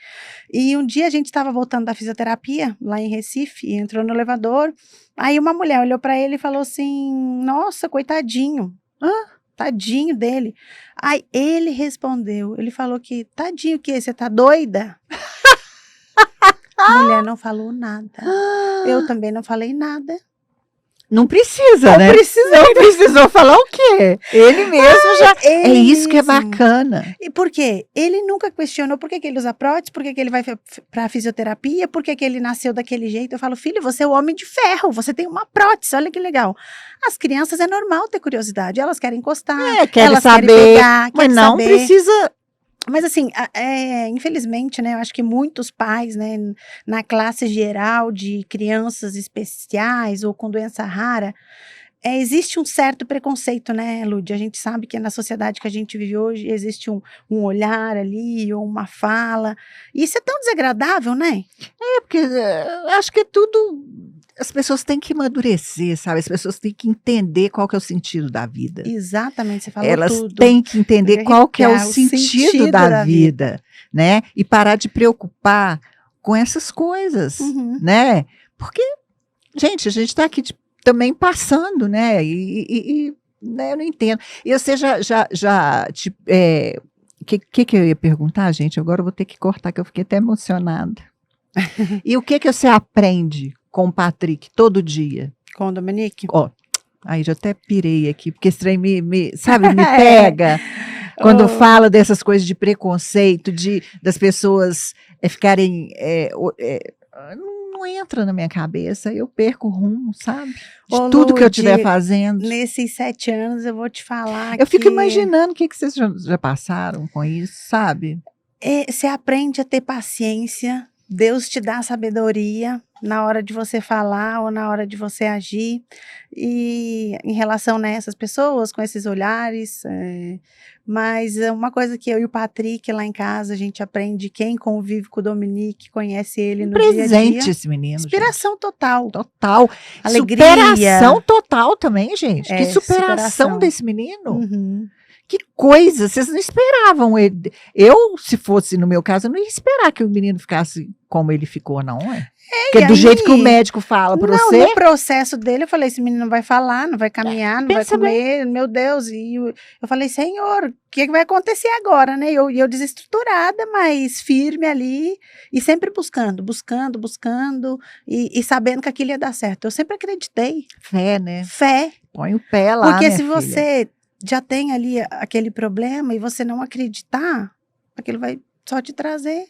E um dia a gente estava voltando da fisioterapia, lá em Recife, e entrou no elevador. Aí uma mulher olhou para ele e falou assim, nossa, coitadinho. Tadinho dele. Aí ele respondeu, ele falou que, tadinho o quê? Você tá doida? A mulher não falou nada. Eu também não falei nada. Não precisa, né? Não precisou falar o quê? Ele mesmo já... É isso que é bacana. E por quê? Ele nunca questionou por que ele usa prótese, por que ele vai pra fisioterapia, por que ele nasceu daquele jeito. Eu falo, filho, você é o homem de ferro, você tem uma prótese, olha que legal. As crianças é normal ter curiosidade, elas querem encostar, querem elas saber, querem pegar, mas não saber. precisa... Mas assim, infelizmente, né, eu acho que muitos pais, né, na classe geral de crianças especiais ou com doença rara, existe um certo preconceito, né, Lud? A gente sabe que na sociedade que a gente vive hoje existe um olhar ali, ou uma fala, e isso é tão desagradável, né? Porque acho que é tudo... As pessoas têm que amadurecer, sabe? As pessoas têm que entender qual que é o sentido da vida. Exatamente, você falou Elas tudo. têm que entender qual que é o sentido da vida, né? E parar de preocupar com essas coisas, né? Porque, gente, a gente está aqui também passando, né? Né, eu não entendo. E você que eu ia perguntar, gente? Agora eu vou ter que cortar, que eu fiquei até emocionada. E o que você aprende com o Patrick todo dia? Com o Dominique? Aí já até pirei aqui, porque esse trem sabe, me pega. Quando fala dessas coisas de preconceito, das pessoas ficarem... não entra na minha cabeça, eu perco o rumo, sabe? De tudo que eu estiver fazendo. Nesses 7 anos, eu vou te falar Eu fico imaginando o que vocês já passaram com isso, sabe? Você aprende a ter paciência, Deus te dá sabedoria na hora de você falar ou na hora de você agir, e em relação a essas pessoas, com esses olhares, mas uma coisa que eu e o Patrick lá em casa, a gente aprende, quem convive com o Dominique, conhece ele no dia a dia. Presente esse menino, inspiração gente. Total. Alegria. Superação total também, gente. Que superação desse menino. Uhum. Que coisa, vocês não esperavam ele. Se fosse no meu caso, eu não ia esperar que o menino ficasse como ele ficou, não é? Porque do jeito que o médico fala para você. No processo dele, eu falei, esse menino não vai falar, não vai caminhar, não vai comer, meu Deus. E eu falei, Senhor, o que vai acontecer agora, né? E eu desestruturada, mas firme ali, e sempre buscando, e sabendo que aquilo ia dar certo. Eu sempre acreditei. Fé, né? Fé. Põe o pé lá, Porque minha se filha. você já tem ali aquele problema e você não acreditar, aquilo vai só te trazer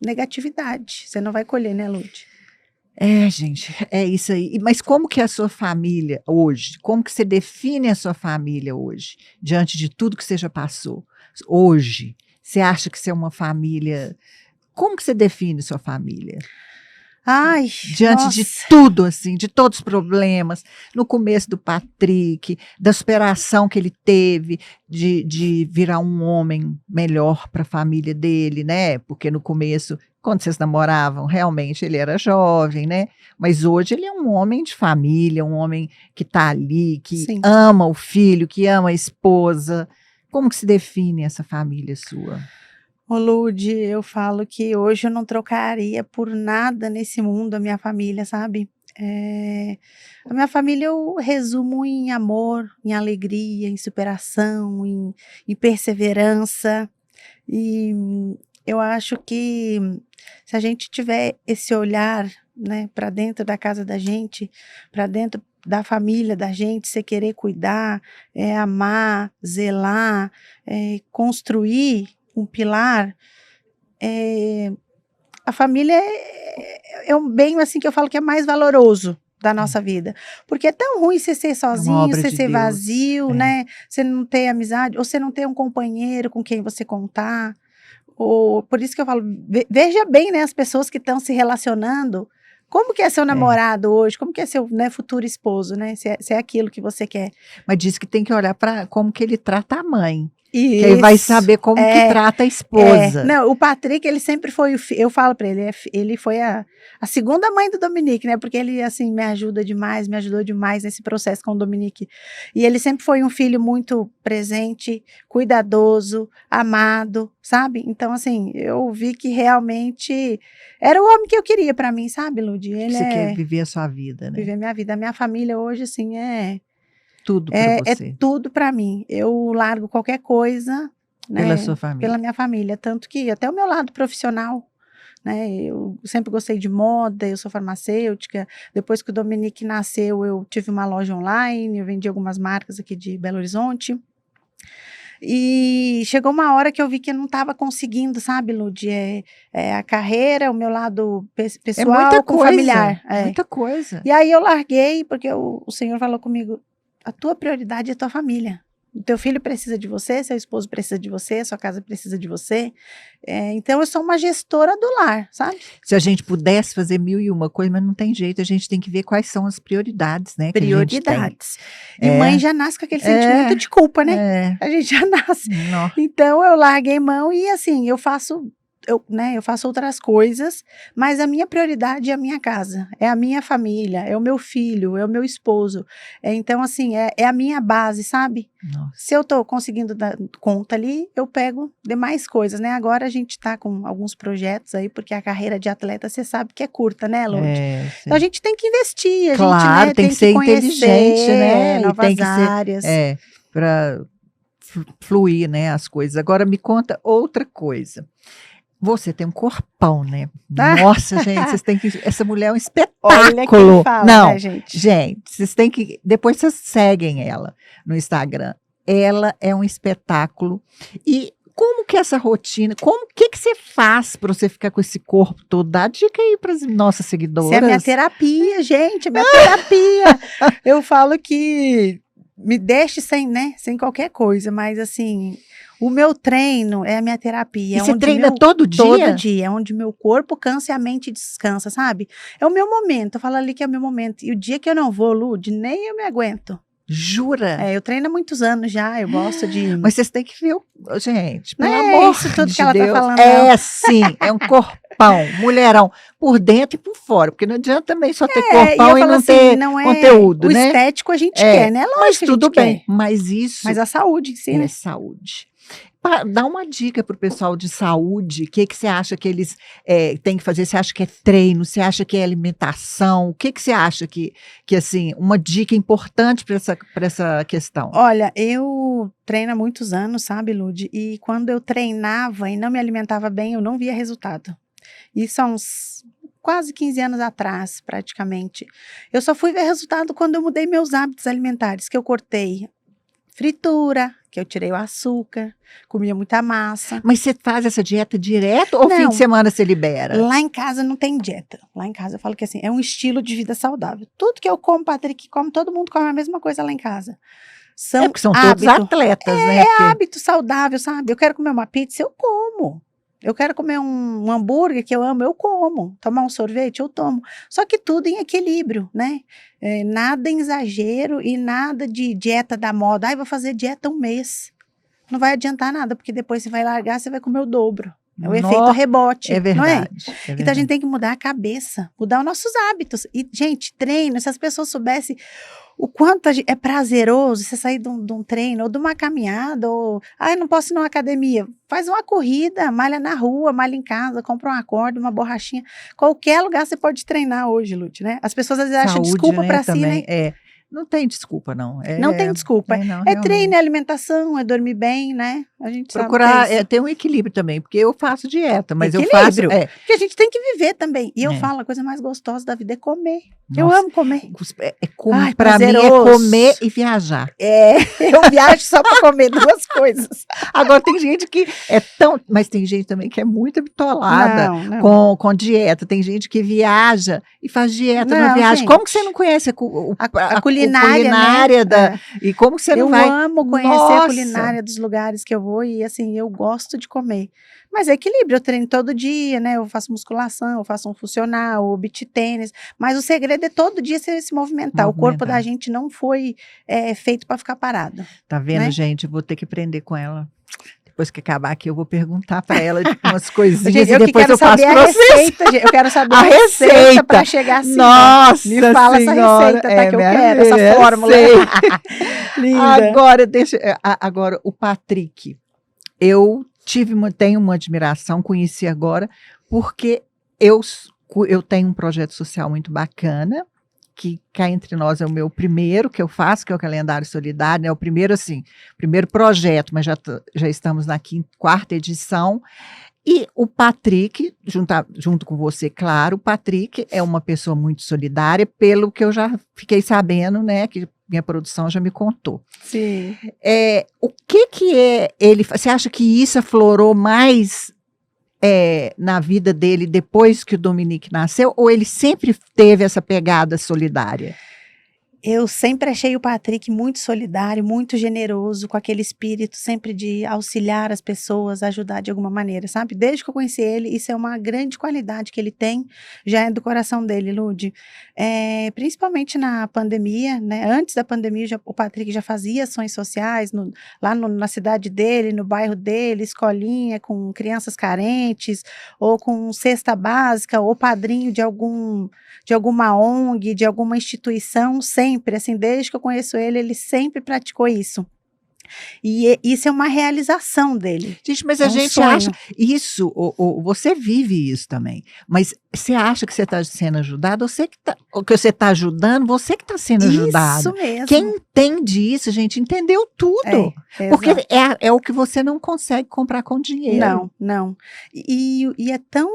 negatividade. Você não vai colher, né, Lud? Gente, é isso aí. Mas como que é a sua família hoje? Como que você define a sua família hoje, diante de tudo que você já passou? Hoje, você acha que você é uma família? Como que você define sua família? Ai, Diante de nossa. tudo, assim, de todos os problemas, no começo do Patrick, da superação que ele teve, de virar um homem melhor para a família dele, né? Porque no começo, quando vocês namoravam, realmente ele era jovem, né? Mas hoje ele é um homem de família, um homem que está ali, que Sim. ama o filho, que ama a esposa. Como que se define essa família sua? Ô, Lud, eu falo que hoje eu não trocaria por nada nesse mundo a minha família, sabe? A minha família eu resumo em amor, em alegria, em superação, em perseverança. E eu acho que se a gente tiver esse olhar, né, para dentro da casa da gente, para dentro da família da gente, você querer cuidar, amar, zelar, construir um pilar, a família é um bem assim que eu falo que é mais valoroso da nossa vida, porque é tão ruim você ser É uma sozinho, obra você de ser Deus. vazio, né? Você não ter amizade, ou você não ter um companheiro com quem você contar. Ou, por isso que eu falo, veja bem, né, as pessoas que estão se relacionando. Como que é seu namorado hoje? Como que é seu, né, futuro esposo, né? Se é aquilo que você quer. Mas diz que tem que olhar para como que ele trata a mãe. Que aí vai saber como que trata a esposa. Não, o Patrick, ele sempre foi eu falo para ele, ele foi a segunda mãe do Dominique, né? Porque ele, assim, me ajuda demais, me ajudou demais nesse processo com o Dominique. E ele sempre foi um filho muito presente, cuidadoso, amado, sabe? Então, assim, eu vi que realmente era o homem que eu queria para mim, sabe, Ludi? Ele Você quer viver a sua vida, né? viver a minha vida. A minha família hoje, assim, Tudo para é você, tudo para mim. Eu largo qualquer coisa, pela né, sua pela família. minha família. Tanto que até o meu lado profissional, né, eu sempre gostei de moda, eu sou farmacêutica. Depois que o Dominique nasceu, eu tive uma loja online, eu vendi algumas marcas aqui de Belo Horizonte. E chegou uma hora que eu vi que eu não estava conseguindo, sabe, Lud? A carreira, o meu lado É muita pessoal com coisa, familiar. muita coisa. E aí eu larguei, porque o Senhor falou comigo, a tua prioridade é a tua família. O teu filho precisa de você, seu esposo precisa de você, sua casa precisa de você. Então, eu sou uma gestora do lar, sabe? Se a gente pudesse fazer 1001 coisa, mas não tem jeito, a gente tem que ver quais são as prioridades, né, que a gente tem. Prioridades. E mãe já nasce com aquele sentimento de culpa, né? A gente já nasce. Então, eu larguei mão e, assim, eu faço outras coisas, mas a minha prioridade é a minha casa, é a minha família, é o meu filho, é o meu esposo. Então, assim, é a minha base, sabe? Nossa. Se eu tô conseguindo dar conta ali, eu pego demais coisas, né? Agora a gente tá com alguns projetos aí, porque a carreira de atleta, você sabe que é curta, né, Lud? Então a gente tem que investir, claro, a gente, né, tem que ser inteligente, né? novas e tem que áreas. ser para fluir, né, as coisas. Agora me conta outra coisa. Você tem um corpão, né? Nossa, gente, vocês têm que. Essa mulher é um espetáculo. Olha quem fala, não, né, gente? Gente, vocês têm que. Depois vocês seguem ela no Instagram. Ela é um espetáculo. E como que é essa rotina? O que você faz para você ficar com esse corpo todo? Dá dica aí para as nossas seguidoras. Isso é minha terapia, gente, é minha terapia. Eu falo que me deixe sem qualquer coisa, mas assim, o meu treino é a minha terapia. E você treina todo dia? Todo dia, é onde meu corpo cansa e a mente descansa, sabe? É o meu momento, eu falo ali que é o meu momento. E o dia que eu não vou, Lud, nem eu me aguento. Jura? Eu treino há muitos anos já, eu gosto de... Mas vocês têm que ver, gente, pelo Não amor isso tudo de que ela Deus. tá falando. Sim, é um corpão, mulherão, por dentro e por fora, porque não adianta também só ter corpão e não assim, ter não conteúdo, o né? estético a gente quer, né? Lógico mas que tudo a gente bem, quer. mas isso... Mas a saúde em si, né? Saúde. Dá uma dica para o pessoal de saúde, o que você acha que eles têm que fazer? Você acha que é treino? Você acha que é alimentação? O que você acha que assim, uma dica importante para essa questão? Olha, eu treino há muitos anos, sabe, Lud? E quando eu treinava e não me alimentava bem, eu não via resultado. Isso há uns quase 15 anos atrás, praticamente. Eu só fui ver resultado quando eu mudei meus hábitos alimentares, que eu cortei fritura, que eu tirei o açúcar, comia muita massa. Mas você faz essa dieta direto ou fim Não. de semana você libera? Lá em casa não tem dieta. Lá em casa eu falo que assim, é um estilo de vida saudável. Tudo que eu como, Patrick come, todo mundo come a mesma coisa lá em casa. São Porque são todos atletas, né? Porque- hábito saudável, sabe? Eu quero comer uma pizza, eu como. Eu quero comer um hambúrguer que eu amo, eu como. Tomar um sorvete, eu tomo. Só que tudo em equilíbrio, né? Nada em exagero e nada de dieta da moda. Ai, vou fazer dieta um mês. Não vai adiantar nada, porque depois você vai largar, você vai comer o dobro. É o efeito rebote, É não é? verdade. Então a gente tem que mudar a cabeça, mudar os nossos hábitos. E, gente, treino, se as pessoas soubessem o quanto é prazeroso você sair de um treino, ou de uma caminhada, ou, eu não posso ir numa academia. Faz uma corrida, malha na rua, malha em casa, compra uma corda, uma borrachinha. Qualquer lugar você pode treinar hoje, Lute, né? As pessoas às vezes acham Saúde, desculpa né, pra si, também. né? Não tem desculpa, não. Não tem desculpa. Não, É treino, é alimentação, é dormir bem, né? A gente procurar sabe que é isso. ter um equilíbrio também, porque eu faço dieta, mas eu Equilíbrio. faço. Porque a gente tem que viver também. E eu É. falo, a coisa mais gostosa da vida é comer. Eu Nossa, amo comer. Ai, pra mim é prazeroso. comer e viajar. Eu viajo só para comer duas coisas. Agora tem gente que é tão. Mas tem gente também que é muito bitolada Não. com dieta. Tem gente que viaja e faz dieta Não, na viagem. gente. Como que você não conhece a culinária, né? E como que você não vai. Eu amo conhecer Nossa. a culinária dos lugares que eu vou e assim, eu gosto de comer. Mas é equilíbrio, eu treino todo dia, né? Eu faço musculação, eu faço um funcional, ou beach tênis. Mas o segredo é todo dia você se movimentar. O corpo da gente não foi feito para ficar parado. Tá vendo, né? gente? Eu vou ter que aprender com ela. Depois que acabar aqui, eu vou perguntar para ela de umas coisinhas Gente, e depois eu faço a receita. Eu quero saber a receita para chegar assim. Nossa, me fala senhora, essa receita, tá? Que eu minha quero, filha, essa fórmula. Linda. Agora, o Patrick. Eu tenho uma admiração, conheci agora, porque eu tenho um projeto social muito bacana, que cá entre nós é o meu primeiro que eu faço, que é o Calendário Solidário, é o primeiro projeto, mas já estamos na quarta edição. E o Patrick, junto com você, claro, o Patrick é uma pessoa muito solidária, pelo que eu já fiquei sabendo, né, que minha produção já me contou. Sim. O que é ele? Você acha que isso aflorou mais na vida dele depois que o Dominique nasceu, ou ele sempre teve essa pegada solidária? Eu sempre achei o Patrick muito solidário, muito generoso, com aquele espírito sempre de auxiliar as pessoas, ajudar de alguma maneira, sabe? Desde que eu conheci ele, isso é uma grande qualidade que ele tem, já é do coração dele, Lude. Principalmente na pandemia, né? Antes da pandemia, o Patrick já fazia ações sociais na cidade dele, no bairro dele, escolinha com crianças carentes, ou com cesta básica, ou padrinho de alguma ONG, de alguma instituição, sempre, assim, desde que eu conheço ele, ele sempre praticou isso. E isso é uma realização dele. Gente, mas a gente acha isso, você vive isso também, mas você acha que você está sendo ajudado, ou que você está ajudando, você que está sendo ajudado. Isso mesmo. Quem entende isso, gente, entendeu tudo. Porque é o que você não consegue comprar com dinheiro. Não. E é tão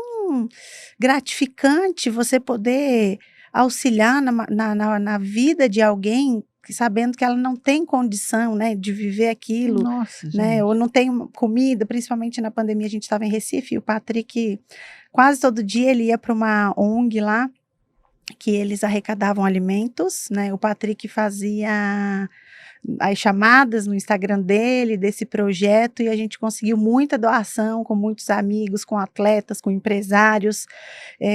gratificante você poder auxiliar na vida de alguém, sabendo que ela não tem condição, né, de viver aquilo. Nossa, né, gente. ou não tem comida, principalmente na pandemia, a gente estava em Recife, e o Patrick, quase todo dia ele ia para uma ONG lá, que eles arrecadavam alimentos, né, o Patrick fazia as chamadas no Instagram dele, desse projeto, e a gente conseguiu muita doação com muitos amigos, com atletas, com empresários,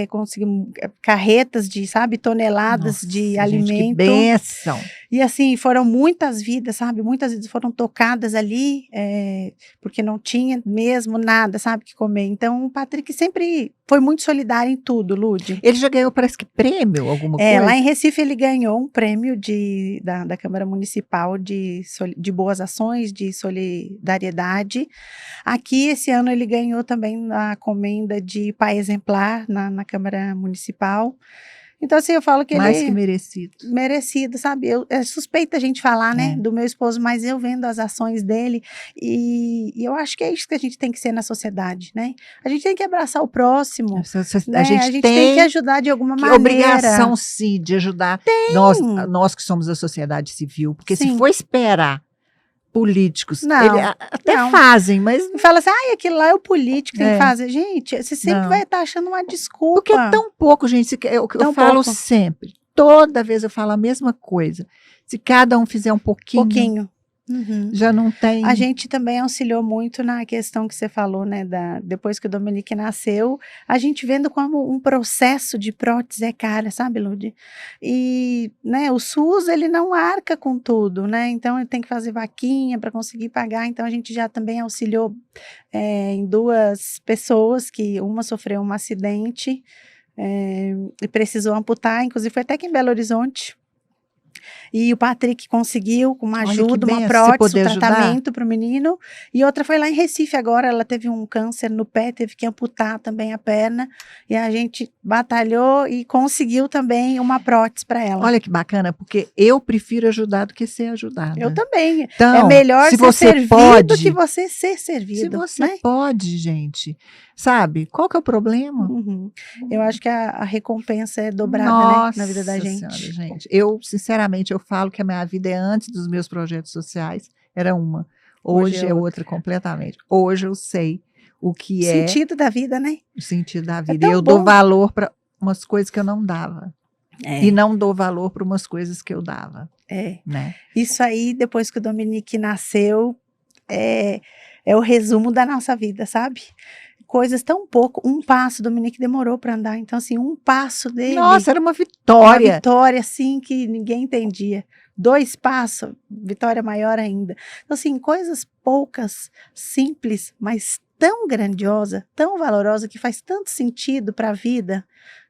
conseguimos carretas de, toneladas de alimento. Gente, que bênção! E assim, foram muitas vidas, muitas vidas foram tocadas ali, porque não tinha mesmo nada, que comer. Então, o Patrick sempre foi muito solidário em tudo, Lude. Ele já ganhou, parece que prêmio, alguma coisa? Lá em Recife ele ganhou um prêmio da Câmara Municipal de Boas Ações, de Solidariedade. Aqui, esse ano, ele ganhou também a comenda de Pai Exemplar na Câmara Municipal. Então, assim, eu falo que mais ele... que merecido. Merecido, sabe? É suspeita a gente falar, né? Do meu esposo, mas eu vendo as ações dele e eu acho que é isso que a gente tem que ser na sociedade, né? A gente tem que abraçar o próximo. A A gente gente tem tem que ajudar de alguma maneira. Obrigação, sim, de ajudar nós que somos a sociedade civil. Porque se for esperar políticos. Não, Até não. fazem, mas E fala assim, aquilo lá é o político que tem É. que fazer. Gente, você sempre Não. vai estar achando uma desculpa. porque é tão pouco, gente. O que eu Tão falo pouco. sempre, toda vez eu falo a mesma coisa. Se cada um fizer um pouquinho, Pouquinho. Uhum. já não tem. A gente também auxiliou muito na questão que você falou, né, depois que o Dominique nasceu, a gente vendo como um processo de prótese é cara, sabe, Lud? E, né, o SUS, ele não arca com tudo, né, então ele tem que fazer vaquinha para conseguir pagar, então a gente já também auxiliou em 2 pessoas, que uma sofreu um acidente e precisou amputar, inclusive foi até aqui em Belo Horizonte. E o Patrick conseguiu, com uma Olha que ajuda, uma benção, você prótese, poder um ajudar. tratamento para o menino. E outra foi lá em Recife agora, ela teve um câncer no pé, teve que amputar também a perna. E a gente batalhou e conseguiu também uma prótese para ela. Olha que bacana, porque eu prefiro ajudar do que ser ajudada. Eu também. Então, é melhor se ser você servido pode, que você ser se servido. você Né? pode, gente, sabe? Qual que é o problema? Uhum. Eu acho que a recompensa é dobrada, Nossa né, na vida da gente. Senhora, gente. Eu, sinceramente, eu falo que a minha vida é antes dos meus projetos sociais. Era uma. Hoje é outra completamente. Hoje eu sei o que é Sentido da vida, né? o sentido da vida. tão E eu dou bom. valor para umas coisas que eu não dava. É, E não dou valor para umas coisas que eu dava, é. né? Isso aí, depois que o Dominique nasceu, é o resumo da nossa vida, sabe? Coisas tão pouco. Um passo, o Dominique demorou para andar. Então, assim, um passo dele. Nossa, era uma uma vitória. vitória, assim, que ninguém entendia. 2 passos, vitória maior ainda. Então, assim, coisas poucas, simples, mas tão grandiosa, tão valorosa, que faz tanto sentido para a vida,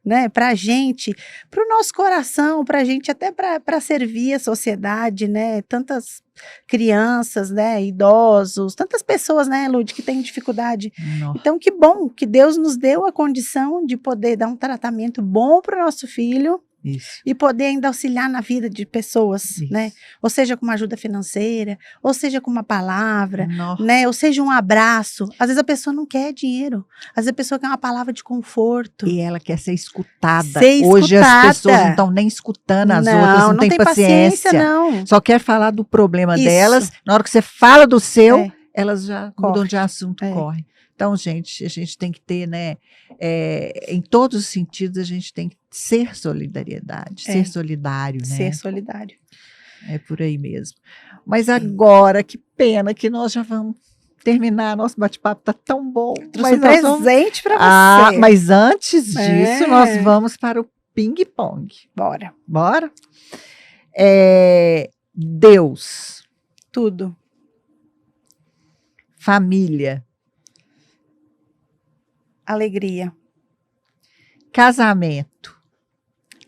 né? Para a gente, para o nosso coração, para a gente, até para servir a sociedade, né? Tantas crianças, né? Idosos, tantas pessoas, né, Lud, que têm dificuldade. Nossa. Então, que bom que Deus nos deu a condição de poder dar um tratamento bom para o nosso filho Isso. e poder ainda auxiliar na vida de pessoas, Isso. né? Ou seja, com uma ajuda financeira, ou seja, com uma palavra, Nossa. né? Ou seja, um abraço. Às vezes a pessoa não quer dinheiro, às vezes a pessoa quer uma palavra de conforto. E ela quer ser escutada. Ser Hoje as escutada. pessoas não estão nem escutando as outras, não tem paciência. não. Só quer falar do problema Isso. delas. Na hora que você fala do seu, É. elas já Corre. mudam de assunto, É. correm. Então, gente, a gente tem que ter, né? Em todos os sentidos, a gente tem que ser solidariedade, É. ser solidário, né? Ser solidário. É por aí mesmo. Mas agora, que pena que nós já vamos terminar. Nosso bate-papo tá tão bom. Trouxe um Mas nós presente para você. mas antes disso, É. nós vamos para o ping-pong. Bora. Bora? Deus, Tudo. família, Alegria. casamento.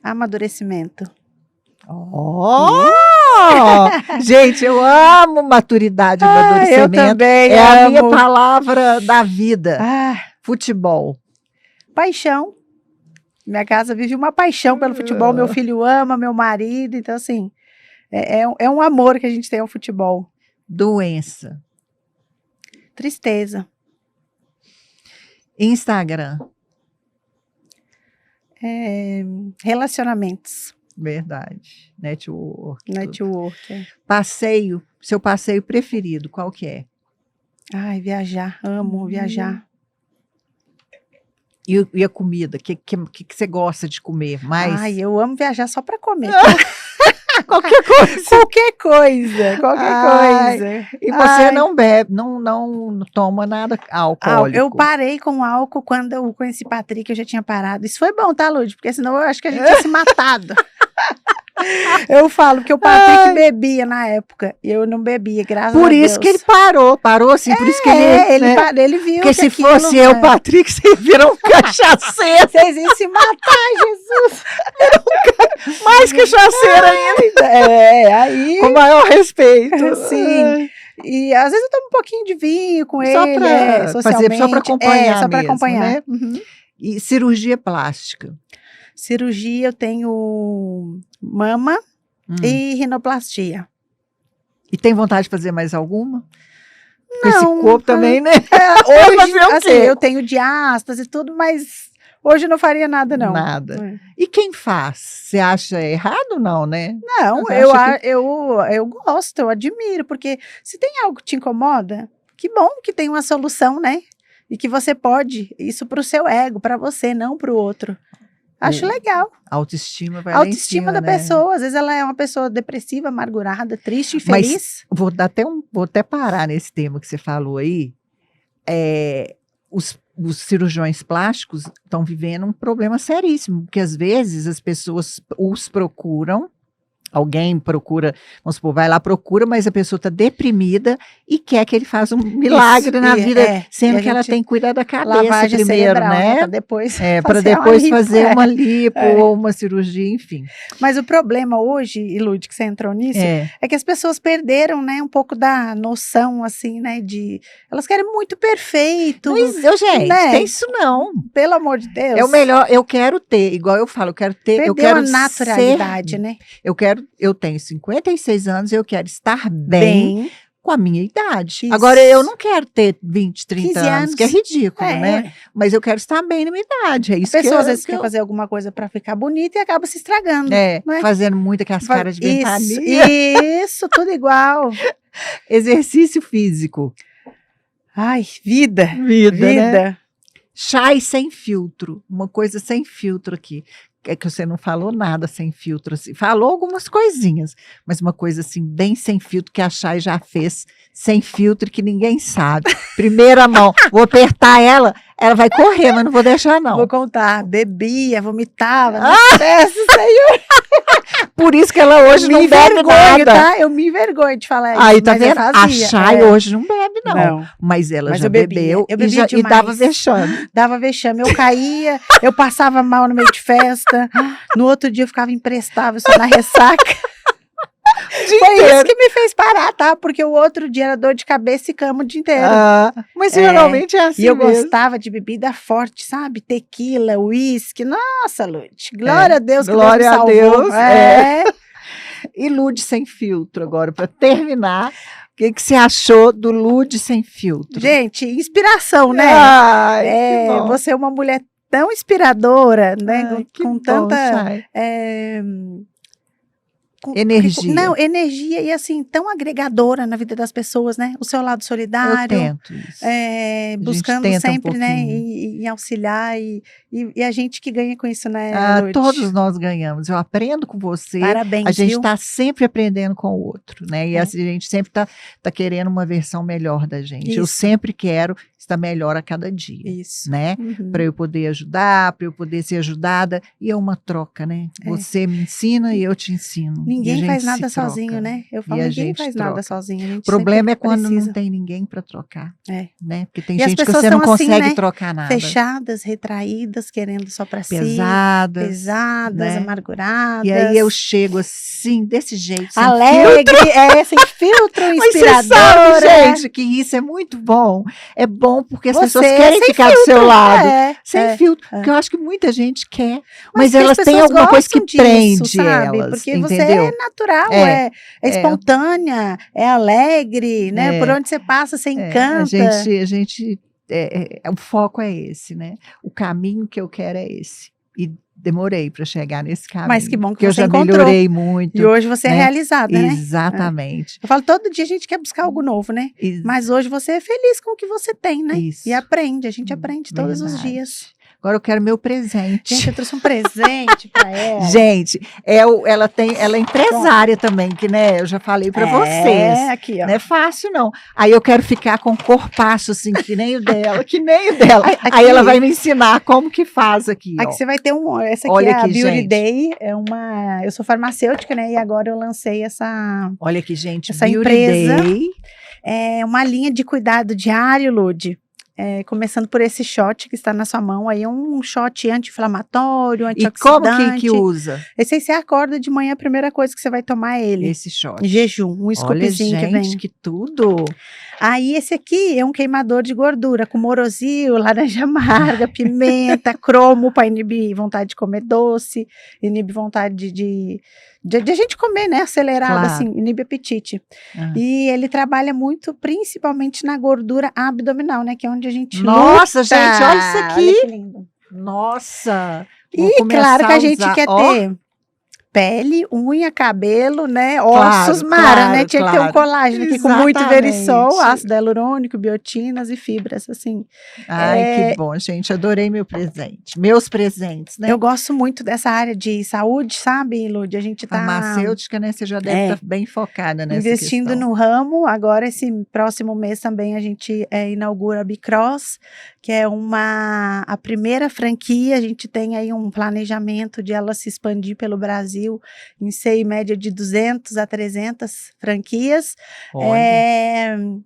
Amadurecimento. Oh! Gente, eu amo maturidade e Eu amadurecimento. também É a minha amo. palavra da vida. Ah, Futebol. paixão. Minha casa vive uma paixão pelo futebol. Meu filho ama, meu marido. Então, assim, é um amor que a gente tem ao futebol. Doença. Tristeza. Instagram. Relacionamentos. Verdade. Network. tudo. Network. Passeio. Seu passeio preferido, qual que é? Ai, viajar. Amo viajar. E a comida? O que você gosta de comer mais? Ai, eu amo viajar só para comer. Qualquer coisa. Qualquer coisa. Qualquer Ai, coisa. E você Ai. não bebe, não toma nada alcoólico. Eu parei com álcool quando eu conheci Patrick, eu já tinha parado. Isso foi bom, tá, Lud? Porque senão eu acho que a gente tinha se matado. Eu falo que o Patrick bebia na época e eu não bebia, graças a Deus. Por isso que ele parou assim, por isso que ele... né? ele viu Porque que se aquilo, fosse eu, Patrick, você vira um cachaceiro, vocês iam se matar, Jesus. mais cachaceiro ainda, Aí... com maior respeito. Sim. E às vezes eu tomo um pouquinho de vinho com Só ele, pra socialmente. só pra acompanhar só pra mesmo, acompanhar. né? Uhum. E cirurgia plástica. Cirurgia, eu tenho mama e rinoplastia. E tem vontade de fazer mais alguma? Com Não, esse corpo também, né? Hoje, Fazer o assim, quê? eu tenho diástase e tudo, mas Hoje não faria nada, não. Nada. É. E quem faz? Você acha errado, não, né? Não, Você eu, acha que- eu gosto, eu admiro, porque se tem algo que te incomoda, que bom que tem uma solução, né? E que você pode, isso pro seu ego, para você, não pro outro. Acho legal. A autoestima vai A lá em autoestima cima, da né? pessoa, às vezes ela é uma pessoa depressiva, amargurada, triste, infeliz. Vou até parar nesse tema que você falou aí. Os cirurgiões plásticos estão vivendo um problema seríssimo, porque às vezes as pessoas os procuram, alguém procura, vamos supor, vai lá, procura, mas a pessoa está deprimida e quer que ele faça um milagre na vida, sendo que ela tem que cuidar da cabeça lavagem primeiro, cerebral, né? Para depois para fazer uma depois lipo, fazer uma lipo É. ou uma cirurgia, enfim. Mas o problema hoje, Ilude, que você entrou nisso, é que as pessoas perderam, né, um pouco da noção, assim, né, de... Elas querem muito perfeito. Mas, gente, né? tem isso não. Pelo amor de Deus. É o melhor, eu quero ter, igual eu falo, eu quero ter, eu Perdeu quero a naturalidade, né? eu tenho 56 anos e eu quero estar bem com a minha idade. Isso. Agora, eu não quero ter 20, 30 15 anos, anos. que é ridículo, né? Ué. Mas eu quero estar bem na minha idade, é A isso pessoa às que vezes quer fazer alguma coisa para ficar bonita e acaba se estragando. né? fazendo muito aquelas caras de Isso, ventania. isso, tudo igual. Exercício físico. Ai, vida. Né? Chá sem filtro, uma coisa sem filtro aqui. É que você não falou nada sem filtro, assim. Falou algumas coisinhas, mas uma coisa assim, bem sem filtro, que a Chay já fez, sem filtro, que ninguém sabe. Primeira mão, vou apertar ela vai correr, mas não vou deixar, não. Vou contar, bebia, vomitava, nas festas, Senhor. Por isso que ela hoje não bebe nada. Tá? Eu me envergonho de falar isso. Aí, tá mas eu vendo? A fazia, Chay hoje não bebe, não. Mas ela Mas já eu bebia, bebeu eu bebia e dava vexame. Dava vexame. Eu caía, eu passava mal no meio de festa. No outro dia eu ficava imprestável, só na ressaca. Foi isso que me fez parar, tá? Porque o outro dia era dor de cabeça e cama o dia inteiro. Mas geralmente é assim E eu mesmo. gostava de bebida forte, sabe? Tequila, uísque. Nossa, Lute. Glória a Deus que glória Deus me salvou. a Deus. E Lude sem filtro agora, para terminar. O que você achou do Lude sem filtro? Gente, inspiração, né? Ai, que bom. Você é uma mulher tão inspiradora, né? Ai, com bom, tanta... energia. Energia e assim, tão agregadora na vida das pessoas, né? O seu lado solidário. Eu tento isso. Buscando sempre, né? E auxiliar e a gente que ganha com isso, né? Todos nós ganhamos. Eu aprendo com você. Parabéns, a gente está sempre aprendendo com o outro, né? E a gente sempre tá querendo uma versão melhor da gente. Isso. Eu sempre quero estar melhor a cada dia. Isso. Né? Uhum. Para eu poder ajudar, para eu poder ser ajudada. E é uma troca, né? Você me ensina e eu te ensino. Ninguém faz nada sozinho, né? Eu falo, ninguém faz nada sozinho. O problema é quando não tem ninguém para trocar. Né? Porque tem gente que você não consegue trocar nada. Fechadas, retraídas, querendo só para si. Pesadas, né? amarguradas. E aí eu chego assim, desse jeito, sem alegre, sem filtro, inspiradora. Mas você sabe, gente, que isso é muito bom. É bom porque as pessoas querem ficar do seu lado. Sem filtro. Porque eu acho que muita gente quer. Mas elas têm alguma coisa que prende elas. Porque entendeu? você é natural, é espontânea, é alegre, né? Por onde você passa, você encanta. O foco é esse, né? O caminho que eu quero é esse. E demorei para chegar nesse caminho. Mas que bom que eu você já encontrou. Melhorei muito. E hoje você é realizada, né? Exatamente. Eu falo, todo dia a gente quer buscar algo novo, né? Mas hoje você é feliz com o que você tem, né? Isso. E aprende, a gente aprende todos os dias. Agora eu quero meu presente. Gente, eu trouxe um presente para ela. Gente, ela é empresária também, que, né, eu já falei para vocês. Aqui, ó. Não é fácil, não. Aí eu quero ficar com um corpaço, assim, que nem o dela. Aí ela vai me ensinar como que faz aqui, Aqui você vai ter essa aqui. Olha é a Beauty gente. Day, eu sou farmacêutica, né, e agora eu lancei essa... Olha aqui, gente, essa Beauty empresa. Day. É uma linha de cuidado diário, Lude. Começando por esse shot que está na sua mão, aí é um shot anti-inflamatório, antioxidante. E como que usa? Esse aí você acorda de manhã, a primeira coisa que você vai tomar é ele. Esse shot. Em jejum, um scoopzinho que vem. Gente, que tudo! Aí esse aqui é um queimador de gordura, com morosil, laranja amarga, pimenta, cromo, para inibir vontade de comer doce, inibe vontade de a gente comer, né, acelerado, assim, inibe apetite. E ele trabalha muito, principalmente na gordura abdominal, né, que é onde a gente Nossa, luta. gente, olha isso aqui. Olha que lindo. Nossa! E claro que a gente quer ter pele, unha, cabelo, né? Ossos, Mara, né? Tinha que ter um colágeno aqui com muito verisol, ácido hialurônico, biotinas e fibras, assim. Ai, que bom, gente. Adorei meu presente. Meus presentes, né? Eu gosto muito dessa área de saúde, sabe, Lud? A gente tá... Farmacêutica, né? Você já deve estar bem focada nessa investindo questão. no ramo. Agora, esse próximo mês também a gente inaugura a Bicross, que é a primeira franquia. A gente tem aí um planejamento de ela se expandir pelo Brasil em ser em média de 200 a 300 franquias.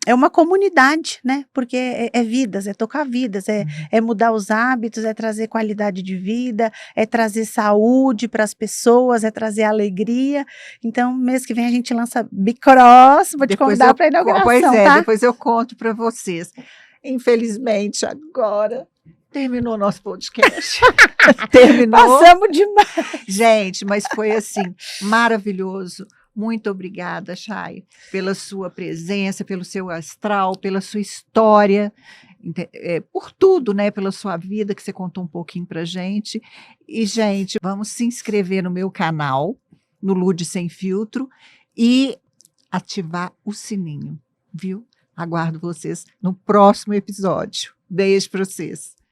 É uma comunidade, né? Porque é vidas, é tocar vidas, é mudar os hábitos, é trazer qualidade de vida, é trazer saúde para as pessoas, é trazer alegria. Então, mês que vem a gente lança Bicross, vou te convidar para a inauguração, pois é, tá? Depois eu conto para vocês. Infelizmente, agora terminou o nosso podcast. Terminou. Passamos demais. Gente, mas foi assim, maravilhoso. Muito obrigada, Chay, pela sua presença, pelo seu astral, pela sua história, por tudo, né? Pela sua vida, que você contou um pouquinho pra gente. E, gente, vamos se inscrever no meu canal, no Lud Sem Filtro, e ativar o sininho, viu? Aguardo vocês no próximo episódio. Beijo para vocês.